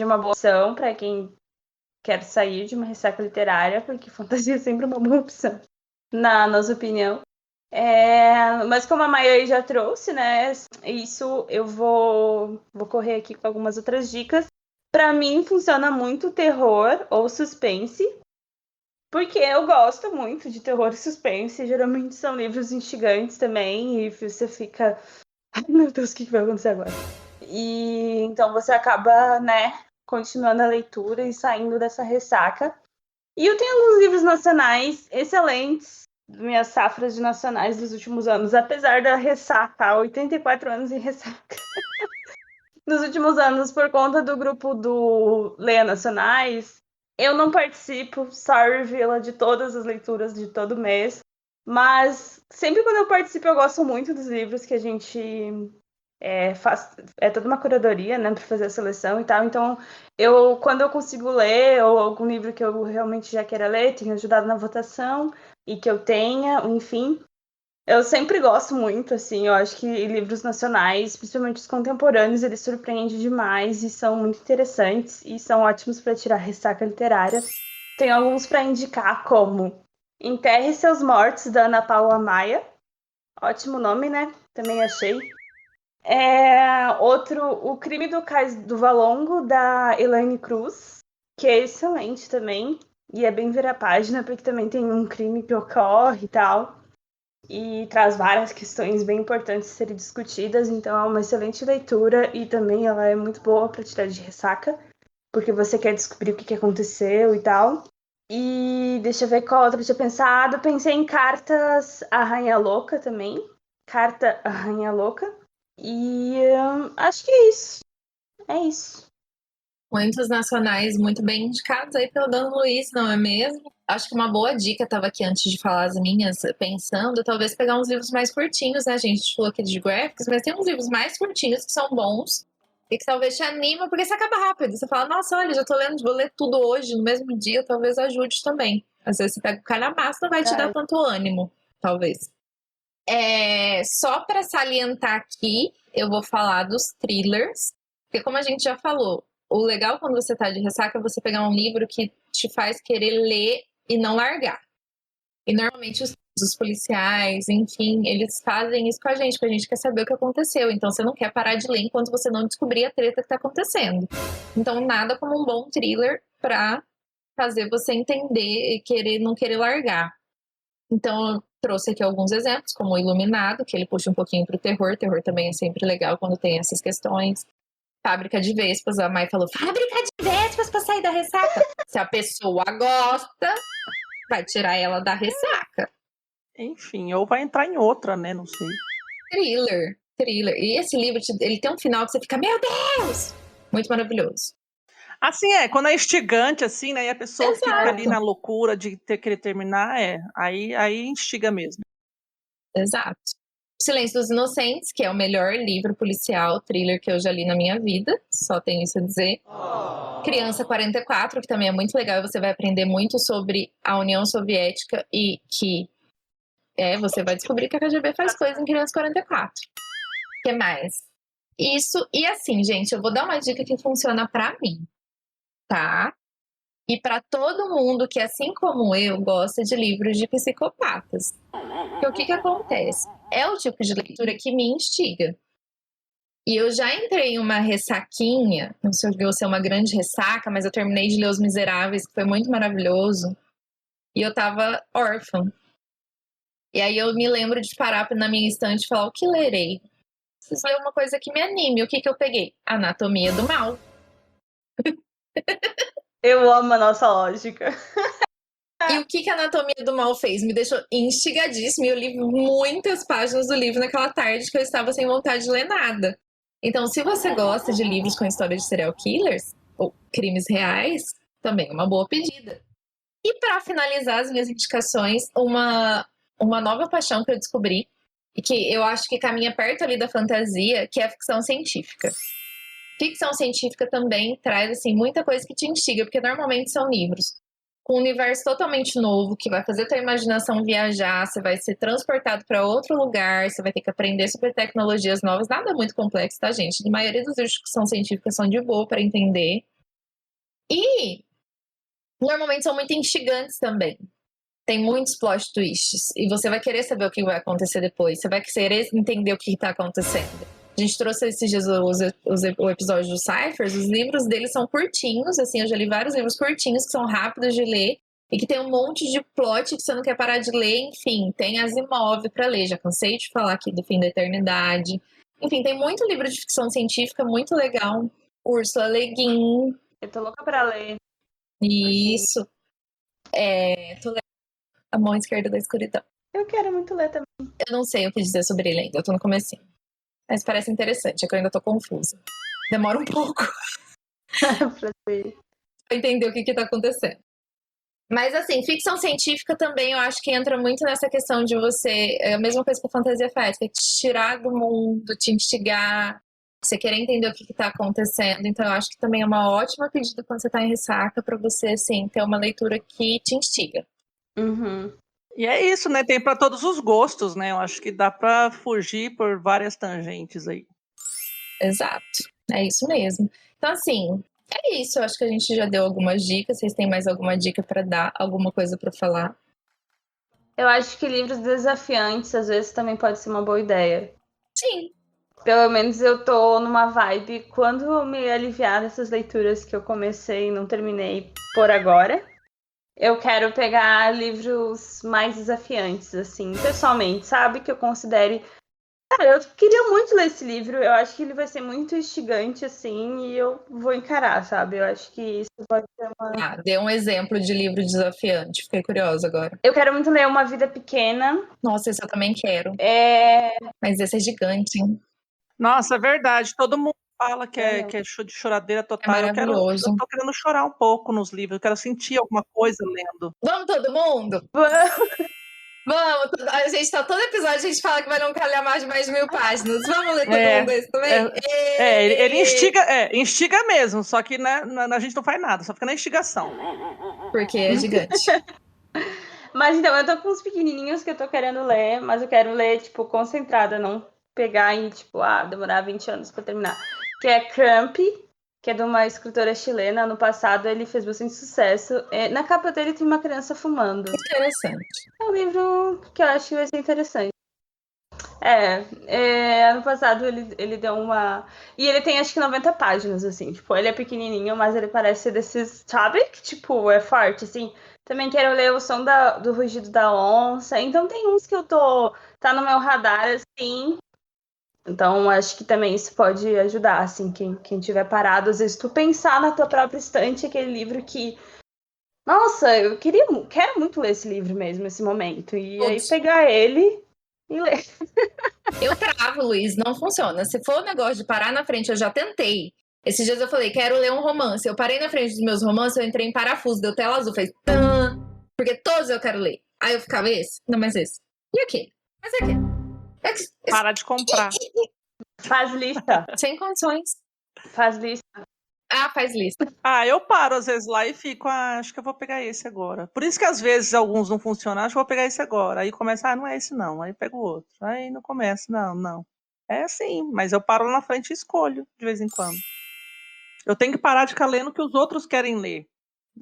uma boa opção para quem quer sair de uma ressaca literária, porque fantasia é sempre uma boa opção, na nossa opinião. Mas como a Maia já trouxe, né? Isso eu vou correr aqui com algumas outras dicas. Para mim funciona muito terror ou suspense, porque eu gosto muito de terror e suspense. Geralmente são livros instigantes também, e você fica... Ai, meu Deus, o que vai acontecer agora? E então você acaba, né, continuando a leitura e saindo dessa ressaca. E eu tenho alguns livros nacionais excelentes, minhas safras de nacionais dos últimos anos, apesar da ressaca, 84 anos em ressaca. Nos últimos anos, por conta do grupo do Leia Nacionais, eu não participo, sorry, Vila, de todas as leituras de todo mês, mas sempre quando eu participo eu gosto muito dos livros que a gente faz, toda uma curadoria, né, para fazer a seleção e tal. Então, quando eu consigo ler, ou algum livro que eu realmente já queira ler, tenho ajudado na votação, e que eu tenha, enfim, eu sempre gosto muito, assim, eu acho que livros nacionais, principalmente os contemporâneos, eles surpreendem demais e são muito interessantes, e são ótimos para tirar ressaca literária. Tem alguns para indicar, como Enterre Seus Mortos, da Ana Paula Maia. Ótimo nome, né? Também achei. Outro, O Crime do Cais do Valongo, da Elaine Cruz, que é excelente também, e é bem vira-página, porque também tem um crime que ocorre e tal, e traz várias questões bem importantes a serem discutidas, então é uma excelente leitura, e também ela é muito boa para tirar de ressaca, porque você quer descobrir o que aconteceu e tal. E deixa eu ver qual outra eu tinha pensado. Pensei em Cartas à Rainha Louca também. Carta à Rainha Louca. E acho que é isso. É isso. Muitos nacionais muito bem indicados aí pelo Dona Luiz, não é mesmo? Acho que uma boa dica, estava aqui antes de falar as minhas, pensando, talvez pegar uns livros mais curtinhos, né? A gente falou aqui de graphics, mas tem uns livros mais curtinhos que são bons e que talvez te anima, porque você acaba rápido. Você fala, nossa, olha, já tô lendo, vou ler tudo hoje, no mesmo dia, talvez ajude também. Às vezes você pega o calhamaço, não vai te dar tanto ânimo, talvez. Só para salientar aqui, eu vou falar dos thrillers, porque como a gente já falou, o legal quando você tá de ressaca é você pegar um livro que te faz querer ler e não largar. E normalmente os policiais, enfim, eles fazem isso com a gente, porque a gente quer saber o que aconteceu. Então você não quer parar de ler enquanto você não descobrir a treta que tá acontecendo. Então nada como um bom thriller pra fazer você entender e não querer largar. Então eu trouxe aqui alguns exemplos, como o Iluminado, que ele puxa um pouquinho pro terror. Terror também é sempre legal quando tem essas questões. Fábrica de Vespas, a Mai falou, Fábrica de Vespas pra sair da ressaca. Se a pessoa gosta, vai tirar ela da ressaca. Enfim, ou vai entrar em outra, né? Não sei. Thriller. E esse livro, ele tem um final que você fica, meu Deus! Muito maravilhoso. Assim, quando é instigante, assim, né? E a pessoa Exato. fica ali na loucura de querer terminar, aí instiga mesmo. Exato. Silêncio dos Inocentes, que é o melhor livro policial, thriller que eu já li na minha vida. Só tenho isso a dizer. Criança 44, que também é muito legal. Você vai aprender muito sobre a União Soviética e que você vai descobrir que a KGB faz coisa em Criança 44. O que mais? Isso, e assim, gente, eu vou dar uma dica que funciona pra mim, tá? E pra todo mundo que, assim como eu, gosta de livros de psicopatas. Porque o que acontece? É o tipo de leitura que me instiga. E eu já entrei em uma ressaquinha, não sei se ser uma grande ressaca, mas eu terminei de ler Os Miseráveis, que foi muito maravilhoso. E eu tava órfã. E aí eu me lembro de parar na minha estante e falar, o que lerei? Preciso ler uma coisa que me anime. O que eu peguei? Anatomia do Mal. Eu amo a nossa lógica. E o que a Anatomia do Mal fez? Me deixou instigadíssima. E eu li muitas páginas do livro naquela tarde que eu estava sem vontade de ler nada. Então, se você gosta de livros com história de serial killers ou crimes reais, também é uma boa pedida. E para finalizar as minhas indicações, uma nova paixão que eu descobri e que eu acho que caminha perto ali da fantasia, que é a ficção científica. Ficção científica também traz assim, muita coisa que te instiga, porque normalmente são livros com um universo totalmente novo, que vai fazer tua imaginação viajar, você vai ser transportado para outro lugar, você vai ter que aprender sobre tecnologias novas, nada muito complexo, tá, gente? A maioria dos livros de ficção científica são de boa para entender. E normalmente são muito instigantes também. Tem muitos plot twists. E você vai querer saber o que vai acontecer depois. Você vai querer entender o que está acontecendo. A gente trouxe esses dias o episódio dos Cyphers. Os livros deles são curtinhos. Assim, eu já li vários livros curtinhos que são rápidos de ler. E que tem um monte de plot que você não quer parar de ler. Enfim, tem Asimov para ler. Já cansei de falar aqui do Fim da Eternidade. Enfim, tem muito livro de ficção científica muito legal. Ursula Le Guin. Eu tô louca pra ler. Isso. Tô lendo A Mão Esquerda da Escuridão. Eu quero muito ler também. Eu não sei o que dizer sobre ele ainda, eu tô no comecinho. Mas parece interessante, é que eu ainda tô confusa. Demora um pouco pra entender o que tá acontecendo. Mas assim, ficção científica também eu acho que entra muito nessa questão de você... É a mesma coisa que a fantasia faz, que é te tirar do mundo, te instigar, você querer entender o que tá acontecendo. Então eu acho que também é uma ótima pedida quando você tá em ressaca pra você, assim, ter uma leitura que te instiga. Uhum. E é isso, né? Tem para todos os gostos, né? Eu acho que dá para fugir por várias tangentes aí. Exato, é isso mesmo. Então, assim, é isso. Eu acho que a gente já deu algumas dicas. Vocês têm mais alguma dica para dar? Alguma coisa para falar? Eu acho que livros desafiantes, às vezes, também pode ser uma boa ideia. Sim. Pelo menos eu tô numa vibe, quando eu me aliviar dessas leituras que eu comecei e não terminei por agora, eu quero pegar livros mais desafiantes, assim, pessoalmente, sabe? Que eu considere... Cara, eu queria muito ler esse livro, eu acho que ele vai ser muito instigante, assim, e eu vou encarar, sabe? Eu acho que isso pode ser uma... Dê um exemplo de livro desafiante. Fiquei curiosa agora. Eu quero muito ler Uma Vida Pequena. Nossa, esse eu também quero. Mas esse é gigante, hein? Nossa, é verdade. Todo mundo fala que é de choradeira total. É maravilhoso. Eu tô querendo chorar um pouco nos livros. Eu quero sentir alguma coisa lendo. Vamos todo mundo? Vamos! A gente tá todo episódio, a gente fala que vai não calhar mais de 1000 páginas. Vamos ler todo mundo esse também? Ele instiga mesmo, só que né, a gente não faz nada, só fica na instigação. Porque é gigante. Mas então, eu tô com uns pequenininhos que eu tô querendo ler, mas eu quero ler, tipo, concentrada, não pegar e, tipo, demorar 20 anos pra terminar. Que é Crump, que é de uma escritora chilena. No passado ele fez bastante sucesso. Na capa dele tem uma criança fumando. Interessante. É um livro que eu acho que vai ser interessante. Ano passado ele deu uma... E ele tem acho que 90 páginas, assim. Tipo, ele é pequenininho, mas ele parece ser desses, sabe? Que, tipo, é forte, assim. Também quero ler O Som do Rugido da Onça. Então tem uns que tá no meu radar, assim. Então, acho que também isso pode ajudar, assim, quem tiver parado. Às vezes, tu pensar na tua própria estante, aquele livro que... Nossa, eu quero muito ler esse livro mesmo, nesse momento. E aí, pegar ele e ler. Eu travo, Luiz, não funciona. Se for um negócio de parar na frente, eu já tentei. Esses dias eu falei, quero ler um romance. Eu parei na frente dos meus romances, eu entrei em parafuso, deu tela azul, fez... Porque todos eu quero ler. Aí eu ficava, esse? Não, mas esse. E aquele? Mas aquele? Para de comprar. Faz lista. Sem condições. Faz lista. Ah, faz lista. Eu paro às vezes lá e fico, acho que eu vou pegar esse agora. Por isso que às vezes alguns não funcionam, acho que eu vou pegar esse agora. Aí começa, não é esse não, aí pego o outro. Aí não começa, não. É assim, mas eu paro lá na frente e escolho de vez em quando. Eu tenho que parar de ficar lendo o que os outros querem ler.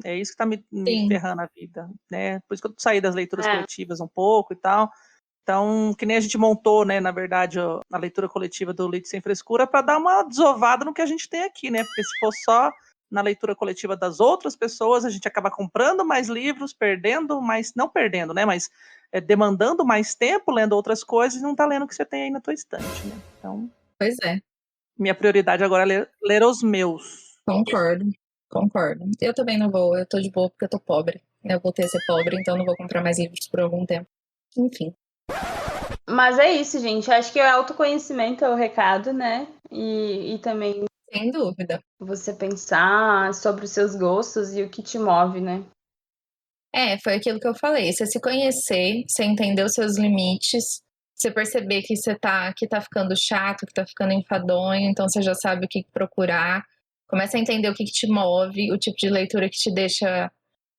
É isso que tá me ferrando a vida, né? Por isso que eu saí das leituras coletivas um pouco e tal. Então, que nem a gente montou, né, na verdade, a leitura coletiva do Leite Sem Frescura para dar uma desovada no que a gente tem aqui, né? Porque se for só na leitura coletiva das outras pessoas, a gente acaba comprando mais livros, perdendo mais, não perdendo, né, mas demandando mais tempo lendo outras coisas e não tá lendo o que você tem aí na tua estante, né? Então, Pois é. minha prioridade agora é ler os meus. Concordo. Eu também não vou, eu tô de boa porque eu tô pobre. Eu voltei a ser pobre, então não vou comprar mais livros por algum tempo. Enfim. Mas é isso, gente. Acho que o autoconhecimento é o recado, né? E também Sem dúvida. você pensar sobre os seus gostos e o que te move, né? Foi aquilo que eu falei. Você se conhecer, você entender os seus limites, você perceber que você que tá ficando chato, que tá ficando enfadonho, então você já sabe o que procurar. Começa a entender o que te move, o tipo de leitura que te deixa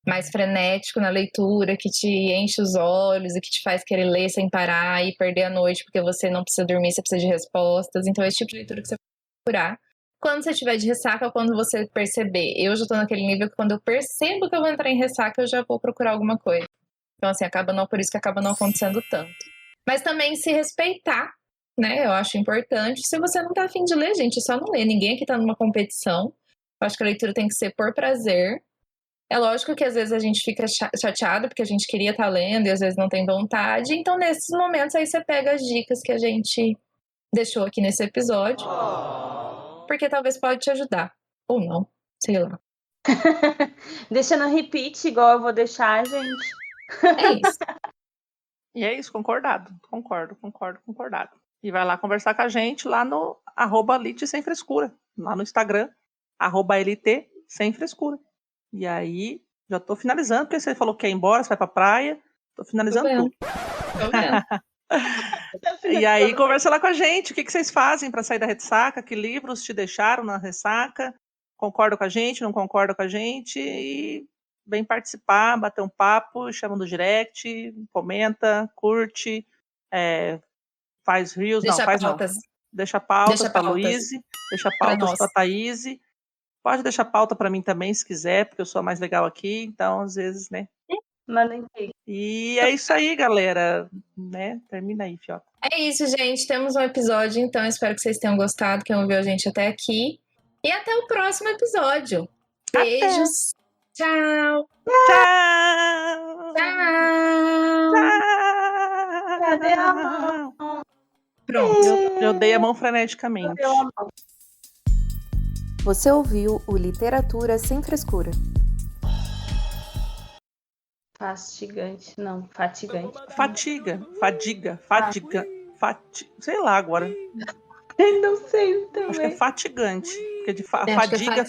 mais frenético na leitura, que te enche os olhos e que te faz querer ler sem parar e perder a noite porque você não precisa dormir, você precisa de respostas. Então, esse tipo de leitura que você vai procurar. Quando você tiver de ressaca, quando você perceber. Eu já tô naquele nível que quando eu percebo que eu vou entrar em ressaca, eu já vou procurar alguma coisa. Então, assim, por isso que acaba não acontecendo tanto. Mas também se respeitar, né? Eu acho importante. Se você não tá afim de ler, gente, é só não ler. Ninguém aqui tá numa competição. Eu acho que a leitura tem que ser por prazer. É lógico que às vezes a gente fica chateado porque a gente queria estar lendo e às vezes não tem vontade. Então, nesses momentos aí você pega as dicas que a gente deixou aqui nesse episódio. Porque talvez pode te ajudar. Ou não, sei lá. Deixa no repeat, igual eu vou deixar, gente. É isso. E é isso, concordado. Concordado. E vai lá conversar com a gente lá no @LIT Sem Frescura. Lá no Instagram, @LT Sem Frescura. E aí, já tô finalizando, porque você falou que quer ir embora, você vai pra praia. Tô finalizando tudo. Tô vendo. E aí, conversa lá com a gente. O que vocês fazem para sair da ressaca? Que livros te deixaram na ressaca? Concorda com a gente? Não concorda com a gente? E vem participar, bater um papo, chama no direct, comenta, curte, faz reels. Deixa não, faz pautas. não. Deixa pautas Deixa para pautas. Luíse, deixa pautas para Thaís. Pode deixar pauta para mim também, se quiser, porque eu sou a mais legal aqui, então, às vezes, né? Mandem ver. E é isso aí, galera. Né? Termina aí, Fiota. É isso, gente. Temos um episódio, então espero que vocês tenham gostado, quem ouviu a gente até aqui. E até o próximo episódio. Beijos. Tchau. Tchau. Cadê a mão? Pronto. Eu dei a mão freneticamente. Você ouviu o Literatura Sem Frescura. Fastigante. Não, fatigante. Fadiga. Sei lá agora. Não sei também. Acho que é fatigante. Porque de fadiga.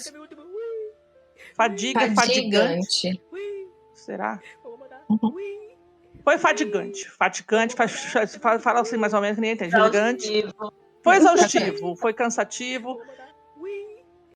Fadigante. Será? Uhum. Foi fatigante. Fala assim mais ou menos que ninguém entende. Fatigante. Exaustivo. Foi exaustivo, foi cansativo.